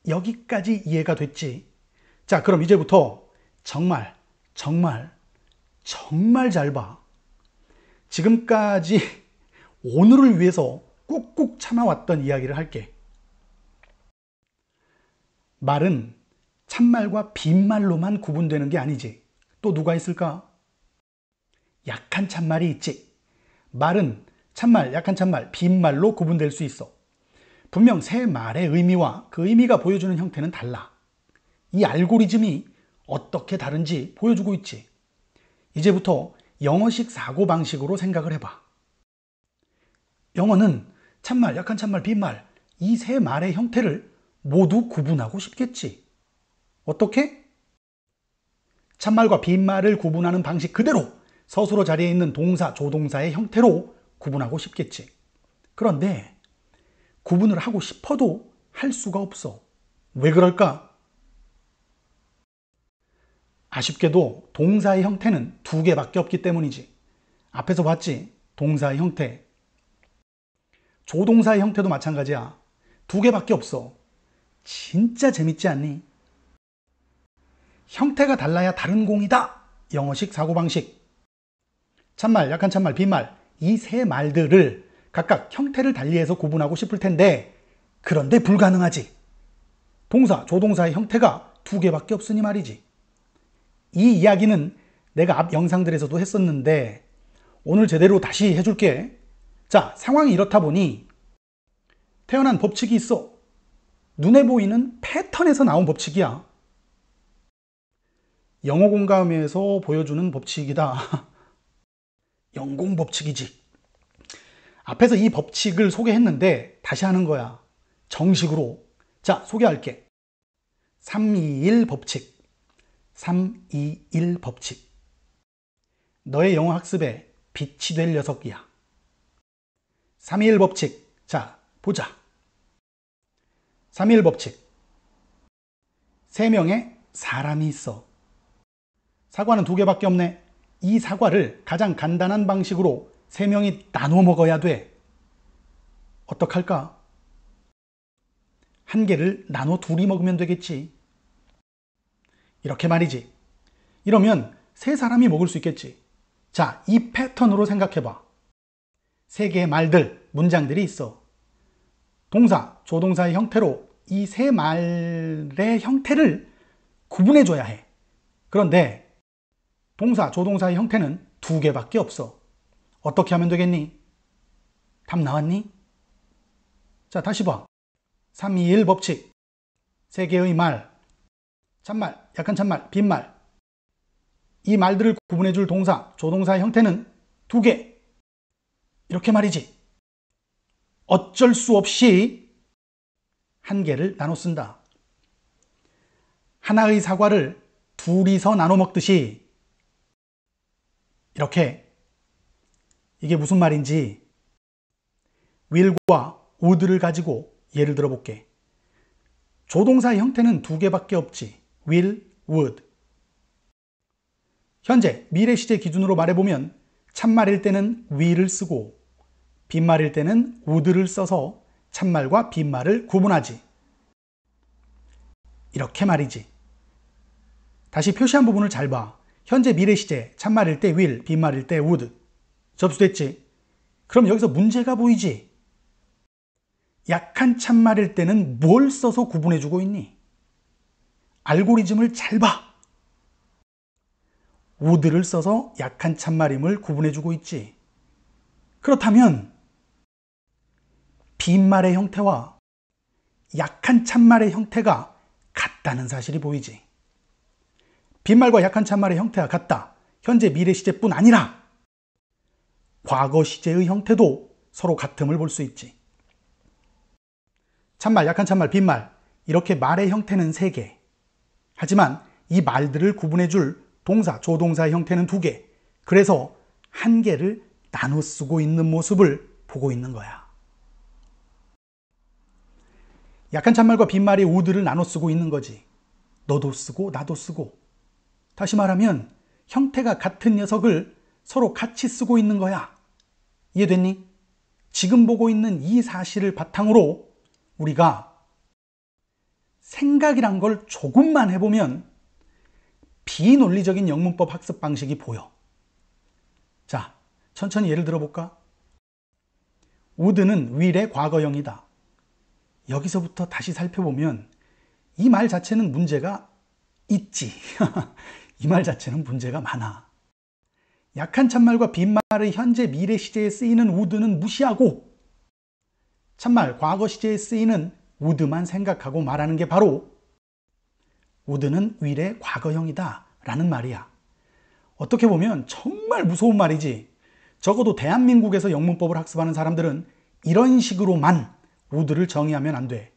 여기까지 이해가 됐지? 자, 그럼 이제부터 정말 잘 봐. 지금까지 오늘을 위해서 꾹꾹 참아왔던 이야기를 할게. 말은 참말과 빈말로만 구분되는 게 아니지. 또 누가 있을까? 약한 참말이 있지. 말은 참말, 약한 참말, 빈말로 구분될 수 있어. 분명 새 말의 의미와 그 의미가 보여주는 형태는 달라. 이 알고리즘이 어떻게 다른지 보여주고 있지. 이제부터 영어식 사고방식으로 생각을 해봐. 영어는 참말, 약한 참말, 빈말 이 세 말의 형태를 모두 구분하고 싶겠지. 어떻게? 참말과 빈말을 구분하는 방식 그대로 서술어 자리에 있는 동사, 조동사의 형태로 구분하고 싶겠지. 그런데 구분을 하고 싶어도 할 수가 없어. 왜 그럴까? 아쉽게도 동사의 형태는 두 개밖에 없기 때문이지. 앞에서 봤지? 동사의 형태. 조동사의 형태도 마찬가지야. 두 개밖에 없어. 진짜 재밌지 않니? 형태가 달라야 다른 공이다. 영어식 사고방식. 참말, 약한 참말, 빈말 이 세 말들을 각각 형태를 달리해서 구분하고 싶을 텐데 그런데 불가능하지. 동사, 조동사의 형태가 두 개밖에 없으니 말이지. 이 이야기는 내가 앞 영상들에서도 했었는데 오늘 제대로 다시 해줄게. 자, 상황이 이렇다 보니 태어난 법칙이 있어. 눈에 보이는 패턴에서 나온 법칙이야. 영어 공감에서 보여주는 법칙이다. 영공 법칙이지. 앞에서 이 법칙을 소개했는데 다시 하는 거야. 정식으로. 자, 소개할게. 321 법칙. 321 법칙. 너의 영어 학습에 빛이 될 녀석이야. 321 법칙. 자, 보자. 321 법칙. 3명의 사람이 있어. 사과는 2개밖에 없네. 이 사과를 가장 간단한 방식으로 3명이 나눠 먹어야 돼. 어떡할까? 1개를 나눠 2이 먹으면 되겠지. 이렇게 말이지. 이러면 3사람이 먹을 수 있겠지. 자, 이 패턴으로 생각해봐. 3개의 말들, 문장들이 있어. 동사, 조동사의 형태로 이 3말의 형태를 구분해줘야 해. 그런데 동사, 조동사의 형태는 2개밖에 없어. 어떻게 하면 되겠니? 답 나왔니? 자, 다시 봐. 321 법칙. 3개의 말. 참말, 약한 참말, 빈말. 이 말들을 구분해줄 동사, 조동사의 형태는 2개. 이렇게 말이지. 어쩔 수 없이 1개를 나눠 쓴다. 하나의 사과를 2이서 나눠 먹듯이 이렇게. 이게 무슨 말인지 will과 would를 가지고 예를 들어볼게. 조동사의 형태는 2개밖에 없지. will, would. 현재 미래 시제 기준으로 말해보면 참말일 때는 will을 쓰고 빈말일 때는 would를 써서 참말과 빈말을 구분하지. 이렇게 말이지. 다시 표시한 부분을 잘 봐. 현재 미래 시제 참말일 때 will, 빈말일 때 would. 접수됐지? 그럼 여기서 문제가 보이지? 약한 참말일 때는 뭘 써서 구분해주고 있니? 알고리즘을 잘 봐. would를 써서 약한 참말임을 구분해주고 있지. 그렇다면 빈말의 형태와 약한 참말의 형태가 같다는 사실이 보이지. 빈말과 약한 참말의 형태가 같다. 현재 미래 시제뿐 아니라 과거 시제의 형태도 서로 같음을 볼 수 있지. 참말, 약한 참말, 빈말 이렇게 말의 형태는 3개. 하지만 이 말들을 구분해줄 동사, 조동사의 형태는 2개. 그래서 1개를 나눠 쓰고 있는 모습을 보고 있는 거야. 약한 참말과 빈말이 우드를 나눠 쓰고 있는 거지. 너도 쓰고 나도 쓰고. 다시 말하면 형태가 같은 녀석을 서로 같이 쓰고 있는 거야. 이해됐니? 지금 보고 있는 이 사실을 바탕으로 우리가 생각이란 걸 조금만 해보면 비논리적인 영문법 학습 방식이 보여. 자, 천천히 예를 들어볼까? would는 will의 과거형이다. 여기서부터 다시 살펴보면 이 말 자체는 문제가 있지. 이 말 자체는 문제가 많아. 약한 참말과 빈말의 현재 미래 시제에 쓰이는 would는 무시하고 참말 과거 시제에 쓰이는 would만 생각하고 말하는 게 바로 would는 will의 과거형이다 라는 말이야. 어떻게 보면 정말 무서운 말이지. 적어도 대한민국에서 영문법을 학습하는 사람들은 이런 식으로만 would를 정의하면 안 돼.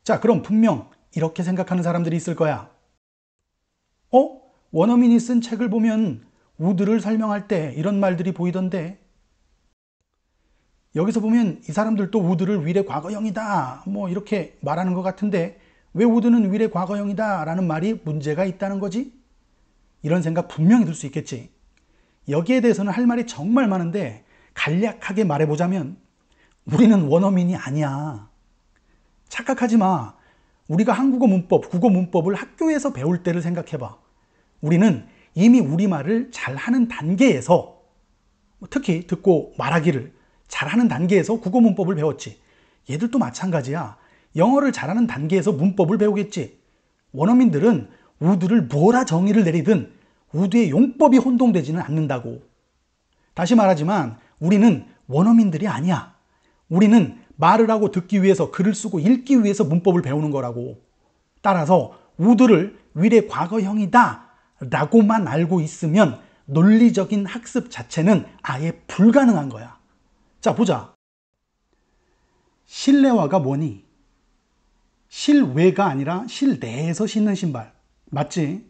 자, 그럼 분명 이렇게 생각하는 사람들이 있을 거야. 원어민이 쓴 책을 보면 would를 설명할 때 이런 말들이 보이던데, 여기서 보면 이 사람들도 would를 will의 과거형이다 뭐 이렇게 말하는 것 같은데 왜 would는 will의 과거형이다 라는 말이 문제가 있다는 거지? 이런 생각 분명히 들 수 있겠지. 여기에 대해서는 할 말이 정말 많은데 간략하게 말해보자면 우리는 원어민이 아니야. 착각하지 마. 우리가 한국어 문법, 국어 문법을 학교에서 배울 때를 생각해봐. 우리는 이미 우리말을 잘하는 단계에서, 특히 듣고 말하기를 잘하는 단계에서 국어 문법을 배웠지. 얘들도 마찬가지야. 영어를 잘하는 단계에서 문법을 배우겠지. 원어민들은 would를 뭐라 정의를 내리든 would의 용법이 혼동되지는 않는다고. 다시 말하지만 우리는 원어민들이 아니야. 우리는 말을 하고 듣기 위해서, 글을 쓰고 읽기 위해서 문법을 배우는 거라고. 따라서 would를 will의 과거형이다 라고만 알고 있으면 논리적인 학습 자체는 아예 불가능한 거야. 자, 보자. 실내화가 뭐니? 실외가 아니라 실내에서 신는 신발. 맞지?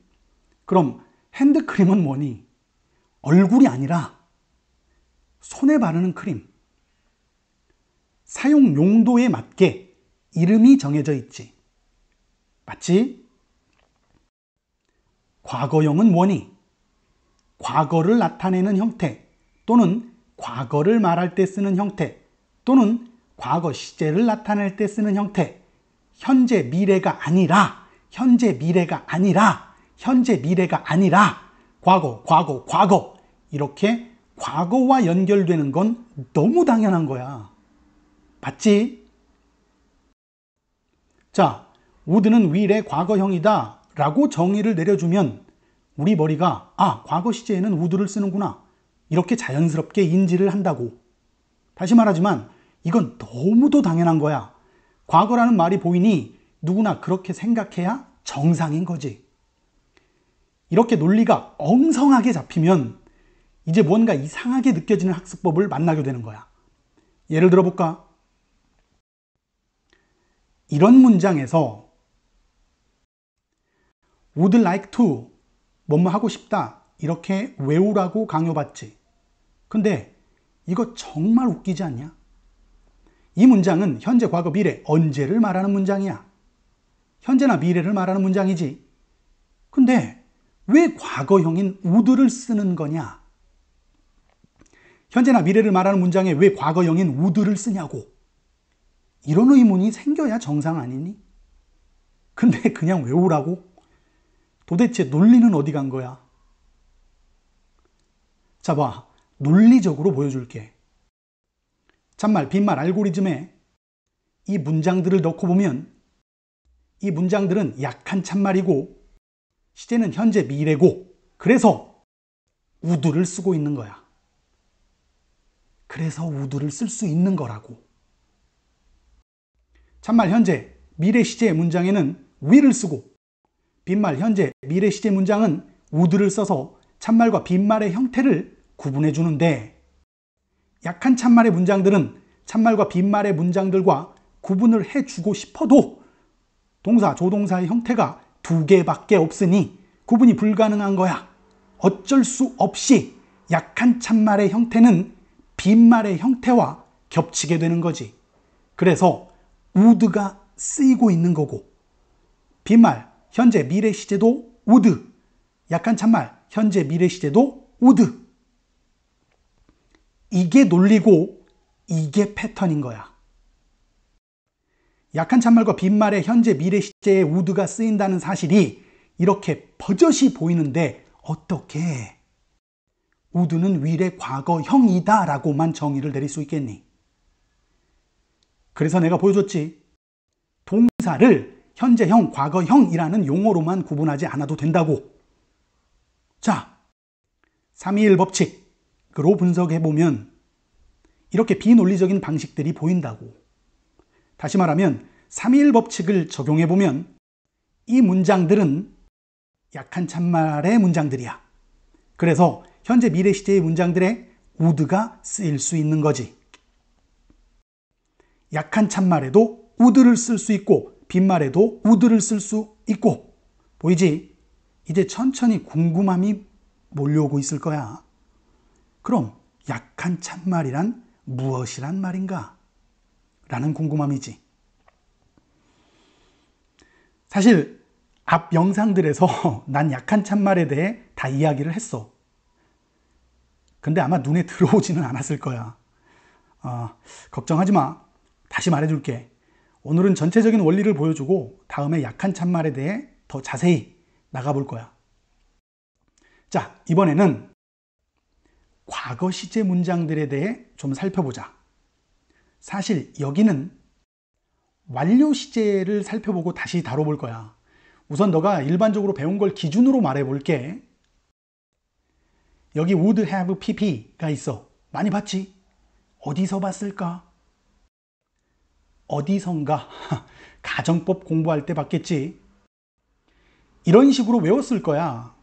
그럼 핸드크림은 뭐니? 얼굴이 아니라 손에 바르는 크림. 사용 용도에 맞게 이름이 정해져 있지. 맞지? 과거형은 뭐니? 과거를 나타내는 형태 또는 과거를 말할 때 쓰는 형태 또는 과거 시제를 나타낼 때 쓰는 형태. 현재 미래가 아니라 과거 이렇게 과거와 연결되는 건 너무 당연한 거야. 맞지? 자, would는 will의 과거형이다 라고 정의를 내려주면 우리 머리가 과거 시제에는 would를 쓰는구나 이렇게 자연스럽게 인지를 한다고. 다시 말하지만 이건 너무도 당연한 거야. 과거라는 말이 보이니 누구나 그렇게 생각해야 정상인 거지. 이렇게 논리가 엉성하게 잡히면 이제 뭔가 이상하게 느껴지는 학습법을 만나게 되는 거야. 예를 들어볼까? 이런 문장에서 would like to 뭐뭐 하고 싶다 이렇게 외우라고 강요받지. 근데 이거 정말 웃기지 않냐? 이 문장은 현재, 과거, 미래, 언제를 말하는 문장이야. 현재나 미래를 말하는 문장이지. 근데 왜 과거형인 would를 쓰는 거냐? 현재나 미래를 말하는 문장에 왜 과거형인 would를 쓰냐고. 이런 의문이 생겨야 정상 아니니? 근데 그냥 외우라고? 도대체 논리는 어디 간 거야? 자, 봐. 논리적으로 보여줄게. 참말, 빈말 알고리즘에 이 문장들을 넣고 보면 이 문장들은 약한 참말이고 시제는 현재, 미래고 그래서 would를 쓰고 있는 거야. 그래서 would를 쓸 수 있는 거라고. 참말, 현재, 미래 시제 문장에는 will을 쓰고 빈말, 현재, 미래 시제 문장은 would를 써서 참말과 빈말의 형태를 구분해 주는데 약한 참말의 문장들은 참말과 빈말의 문장들과 구분을 해주고 싶어도 동사, 조동사의 형태가 두 개밖에 없으니 구분이 불가능한 거야. 어쩔 수 없이 약한 참말의 형태는 빈말의 형태와 겹치게 되는 거지. 그래서 would가 쓰이고 있는 거고, 빈말 현재 미래 시제도 would, 약한 참말 현재 미래 시제도 would. 이게 논리고 이게 패턴인 거야. 약한 참말과 빈말의 현재 미래 시제에 would가 쓰인다는 사실이 이렇게 버젓이 보이는데 어떻게 would는 위례 과거형이다 라고만 정의를 내릴 수 있겠니? 그래서 내가 보여줬지. 동사를 현재형, 과거형이라는 용어로만 구분하지 않아도 된다고. 자, 321 법칙으로 분석해보면 이렇게 비논리적인 방식들이 보인다고. 다시 말하면 321 법칙을 적용해보면 이 문장들은 약한 참말의 문장들이야. 그래서 현재 미래 시제의 문장들에 would가 쓰일 수 있는 거지. 약한 참말에도 would를 쓸 수 있고 빈말에도 would를 쓸 수 있고. 보이지? 이제 천천히 궁금함이 몰려오고 있을 거야. 그럼 약한 참말이란 무엇이란 말인가? 라는 궁금함이지. 사실 앞 영상들에서 난 약한 참말에 대해 다 이야기를 했어. 근데 아마 눈에 들어오지는 않았을 거야. 걱정하지 마. 다시 말해줄게. 오늘은 전체적인 원리를 보여주고 다음에 약한 참말에 대해 더 자세히 나가볼 거야. 자, 이번에는 과거 시제 문장들에 대해 좀 살펴보자. 사실 여기는 완료 시제를 살펴보고 다시 다뤄볼 거야. 우선 너가 일반적으로 배운 걸 기준으로 말해볼게. 여기 would have pp가 있어. 많이 봤지? 어디서 봤을까? 어디선가? 가정법 공부할 때 봤겠지? 이런 식으로 외웠을 거야.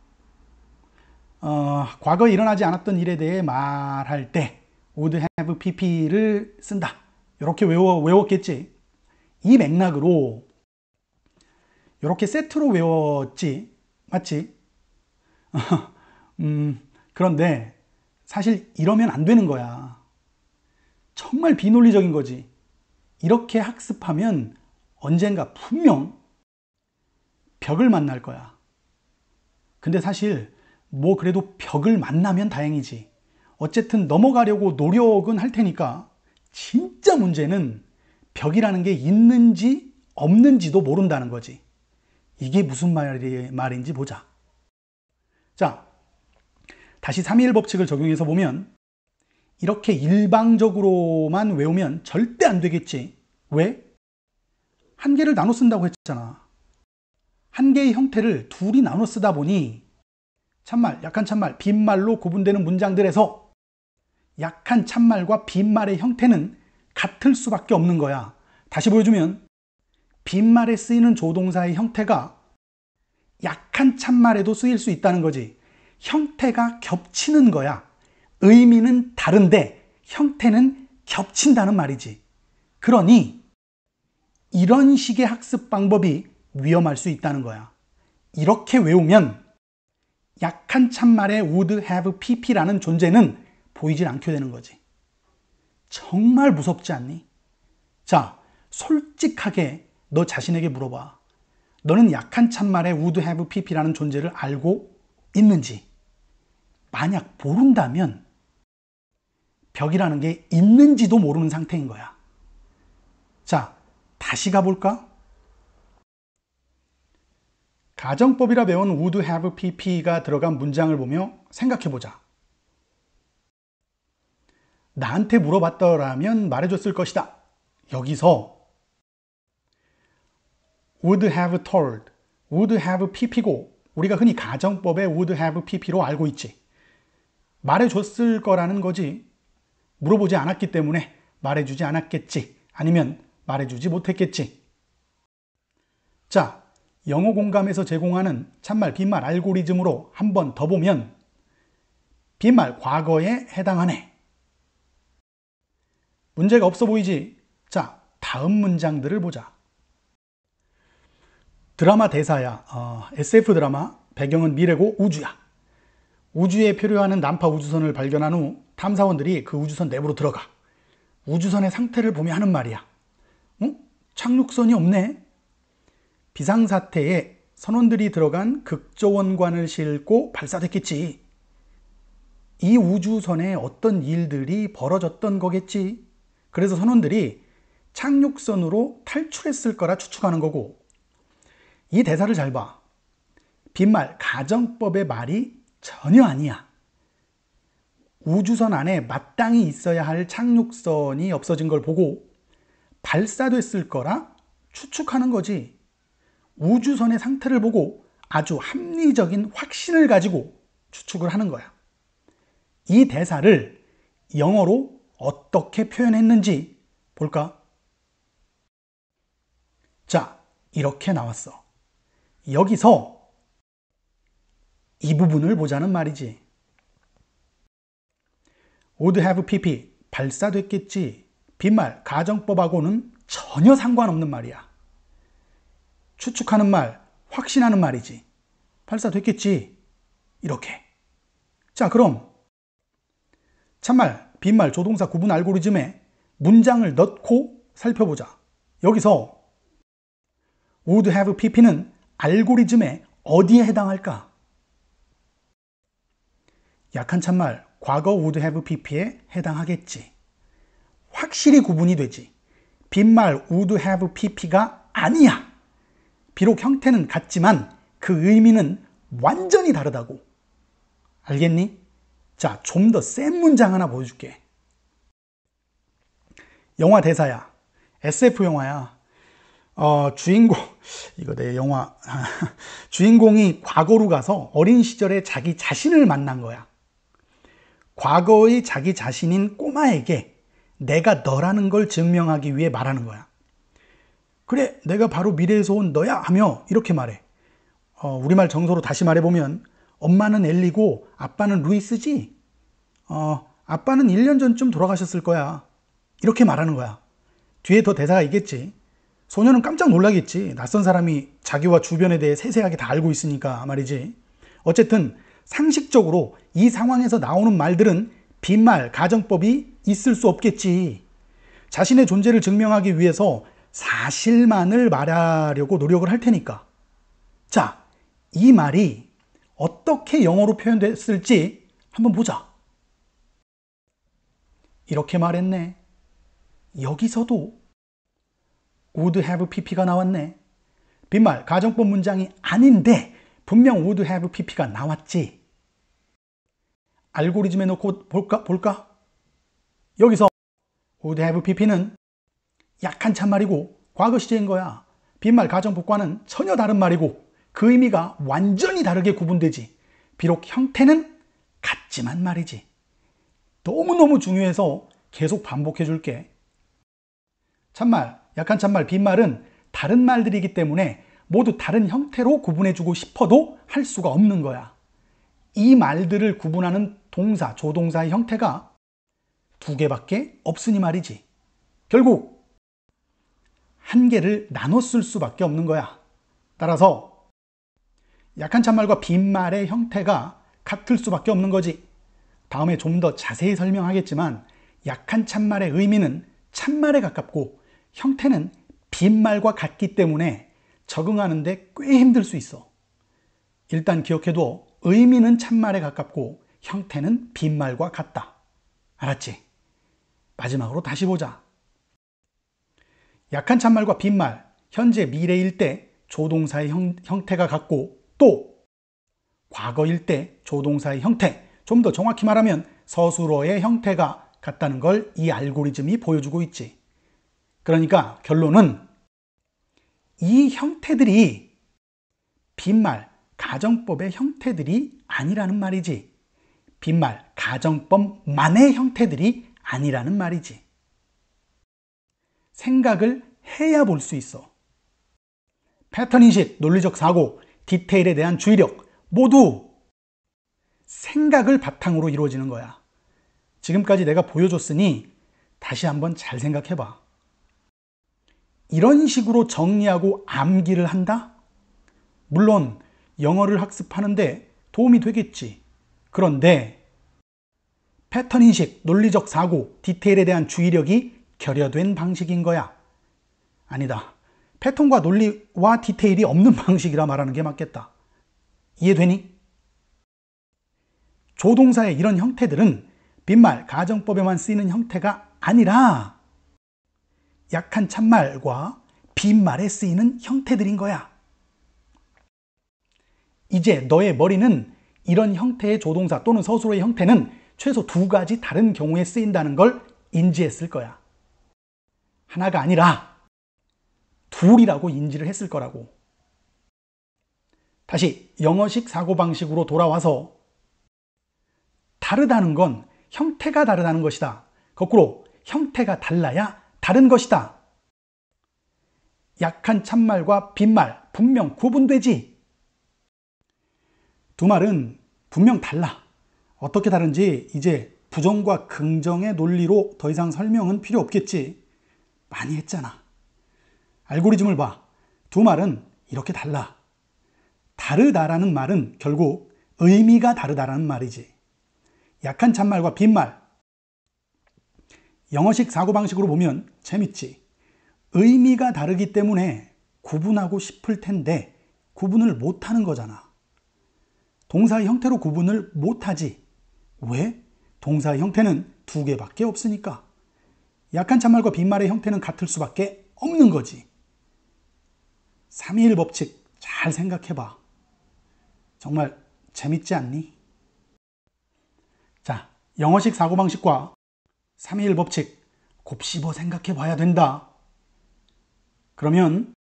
과거에 일어나지 않았던 일에 대해 말할 때 would have pp를 쓴다. 이렇게 외웠겠지? 이 맥락으로 이렇게 세트로 외웠지? 맞지? 그런데 사실 이러면 안 되는 거야. 정말 비논리적인 거지. 이렇게 학습하면 언젠가 분명 벽을 만날 거야. 근데 사실 뭐 그래도 벽을 만나면 다행이지. 어쨌든 넘어가려고 노력은 할 테니까 진짜 문제는 벽이라는 게 있는지 없는지도 모른다는 거지. 이게 무슨 말인지 보자. 자, 다시 321 법칙을 적용해서 보면 이렇게 일방적으로만 외우면 절대 안 되겠지. 왜? 한 개를 나눠 쓴다고 했잖아. 한 개의 형태를 둘이 나눠 쓰다 보니 참말, 약한 참말, 빈말로 구분되는 문장들에서 약한 참말과 빈말의 형태는 같을 수밖에 없는 거야. 다시 보여주면 빈말에 쓰이는 조동사의 형태가 약한 참말에도 쓰일 수 있다는 거지. 형태가 겹치는 거야. 의미는 다른데 형태는 겹친다는 말이지. 그러니 이런 식의 학습 방법이 위험할 수 있다는 거야. 이렇게 외우면 약한 참말의 would have pp라는 존재는 보이질 않게 되는 거지. 정말 무섭지 않니? 자, 솔직하게 너 자신에게 물어봐. 너는 약한 참말의 would have pp라는 존재를 알고 있는지? 만약 모른다면 벽이라는 게 있는지도 모르는 상태인 거야. 자, 다시 가볼까? 가정법이라 배운 would have pp가 들어간 문장을 보며 생각해보자. 나한테 물어봤더라면 말해줬을 것이다. 여기서 would have told, would have pp고 우리가 흔히 가정법의 would have pp로 알고 있지. 말해줬을 거라는 거지. 물어보지 않았기 때문에 말해주지 않았겠지. 아니면 말해주지 못했겠지. 자, 영어 공감에서 제공하는 참말, 빈말 알고리즘으로 한 번 더 보면 빈말 과거에 해당하네. 문제가 없어 보이지? 자, 다음 문장들을 보자. 드라마 대사야. SF 드라마. 배경은 미래고 우주야. 우주에 표류하는 난파 우주선을 발견한 후 탐사원들이 그 우주선 내부로 들어가. 우주선의 상태를 보며 하는 말이야. 착륙선이 없네. 비상사태에 선원들이 들어간 극조원관을 싣고 발사됐겠지. 이 우주선에 어떤 일들이 벌어졌던 거겠지. 그래서 선원들이 착륙선으로 탈출했을 거라 추측하는 거고, 이 대사를 잘 봐. 빈말, 가정법의 말이 전혀 아니야. 우주선 안에 마땅히 있어야 할 착륙선이 없어진 걸 보고 발사됐을 거라 추측하는 거지. 우주선의 상태를 보고 아주 합리적인 확신을 가지고 추측을 하는 거야. 이 대사를 영어로 어떻게 표현했는지 볼까? 자, 이렇게 나왔어. 여기서 이 부분을 보자는 말이지. would have pp, 발사됐겠지. 빈말, 가정법하고는 전혀 상관없는 말이야. 추측하는 말, 확신하는 말이지. 발사됐겠지. 이렇게. 자, 그럼 참말, 빈말, 조동사 구분 알고리즘에 문장을 넣고 살펴보자. 여기서 would have pp는 알고리즘에 어디에 해당할까? 약한 참말, 과거 would have pp에 해당하겠지. 확실히 구분이 되지. 빈말 would have pp가 아니야. 비록 형태는 같지만 그 의미는 완전히 다르다고. 알겠니? 자, 좀 더 센 문장 하나 보여줄게. 영화 대사야. SF 영화야. 주인공, 이거 내 영화. 주인공이 과거로 가서 어린 시절에 자기 자신을 만난 거야. 과거의 자기 자신인 꼬마에게 내가 너라는 걸 증명하기 위해 말하는 거야. 그래, 내가 바로 미래에서 온 너야 하며 이렇게 말해. 우리말 정서로 다시 말해보면 엄마는 엘리고 아빠는 루이스지? 아빠는 1년 전쯤 돌아가셨을 거야. 이렇게 말하는 거야. 뒤에 더 대사가 있겠지. 소녀는 깜짝 놀라겠지. 낯선 사람이 자기와 주변에 대해 세세하게 다 알고 있으니까 말이지. 어쨌든 상식적으로 이 상황에서 나오는 말들은 빈말, 가정법이 있을 수 없겠지. 자신의 존재를 증명하기 위해서 사실만을 말하려고 노력을 할 테니까. 자, 이 말이 어떻게 영어로 표현됐을지 한번 보자. 이렇게 말했네. 여기서도 would have pp가 나왔네. 빈말, 가정법 문장이 아닌데 분명 would have pp가 나왔지. 알고리즘에 놓고 볼까? 여기서 would have pp는 약한 참말이고 과거 시제인 거야. 빈말, 가정법과는 전혀 다른 말이고 그 의미가 완전히 다르게 구분되지. 비록 형태는 같지만 말이지. 너무너무 중요해서 계속 반복해 줄게. 참말, 약한 참말, 빈말은 다른 말들이기 때문에 모두 다른 형태로 구분해주고 싶어도 할 수가 없는 거야. 이 말들을 구분하는 동사, 조동사의 형태가 두 개밖에 없으니 말이지. 결국 한 개를 나눠 쓸 수밖에 없는 거야. 따라서 약한 참말과 빈말의 형태가 같을 수밖에 없는 거지. 다음에 좀 더 자세히 설명하겠지만 약한 참말의 의미는 참말에 가깝고 형태는 빈말과 같기 때문에 적응하는데 꽤 힘들 수 있어. 일단 기억해도 의미는 참말에 가깝고 형태는 빈말과 같다. 알았지? 마지막으로 다시 보자. 약한 참말과 빈말, 현재 미래일 때 조동사의 형태가 같고 또 과거일 때 조동사의 형태, 좀 더 정확히 말하면 서술어의 형태가 같다는 걸 이 알고리즘이 보여주고 있지. 그러니까 결론은 이 형태들이 빈말, 가정법의 형태들이 아니라는 말이지. 빈말, 가정법만의 형태들이 아니라는 말이지. 생각을 해야 볼 수 있어. 패턴인식, 논리적 사고, 디테일에 대한 주의력 모두 생각을 바탕으로 이루어지는 거야. 지금까지 내가 보여줬으니 다시 한번 잘 생각해봐. 이런 식으로 정리하고 암기를 한다? 물론 영어를 학습하는데 도움이 되겠지. 그런데 패턴인식, 논리적 사고, 디테일에 대한 주의력이 결여된 방식인 거야. 아니다. 패턴과 논리와 디테일이 없는 방식이라 말하는 게 맞겠다. 이해되니? 조동사의 이런 형태들은 빈말, 가정법에만 쓰이는 형태가 아니라 약한 참말과 빈말에 쓰이는 형태들인 거야. 이제 너의 머리는 이런 형태의 조동사 또는 서술어의 형태는 최소 2가지 다른 경우에 쓰인다는 걸 인지했을 거야. 하나가 아니라 둘이라고 인지를 했을 거라고. 다시 영어식 사고방식으로 돌아와서 다르다는 건 형태가 다르다는 것이다. 거꾸로 형태가 달라야 다른 것이다. 약한 참말과 빈말 분명 구분되지. 두 말은 분명 달라. 어떻게 다른지 이제 부정과 긍정의 논리로 더 이상 설명은 필요 없겠지. 많이 했잖아. 알고리즘을 봐. 두 말은 이렇게 달라. 다르다라는 말은 결국 의미가 다르다라는 말이지. 약한 참말과 빈말. 영어식 사고방식으로 보면 재밌지. 의미가 다르기 때문에 구분하고 싶을 텐데 구분을 못하는 거잖아. 동사의 형태로 구분을 못하지. 왜? 동사의 형태는 2개밖에 없으니까. 약한 참말과 빈말의 형태는 같을 수밖에 없는 거지. 321 법칙 잘 생각해봐. 정말 재밌지 않니? 자, 영어식 사고방식과 321 법칙 곱씹어 생각해 봐야 된다. 그러면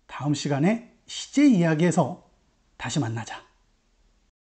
다음 시간에 시제 이야기에서 다시 만나자.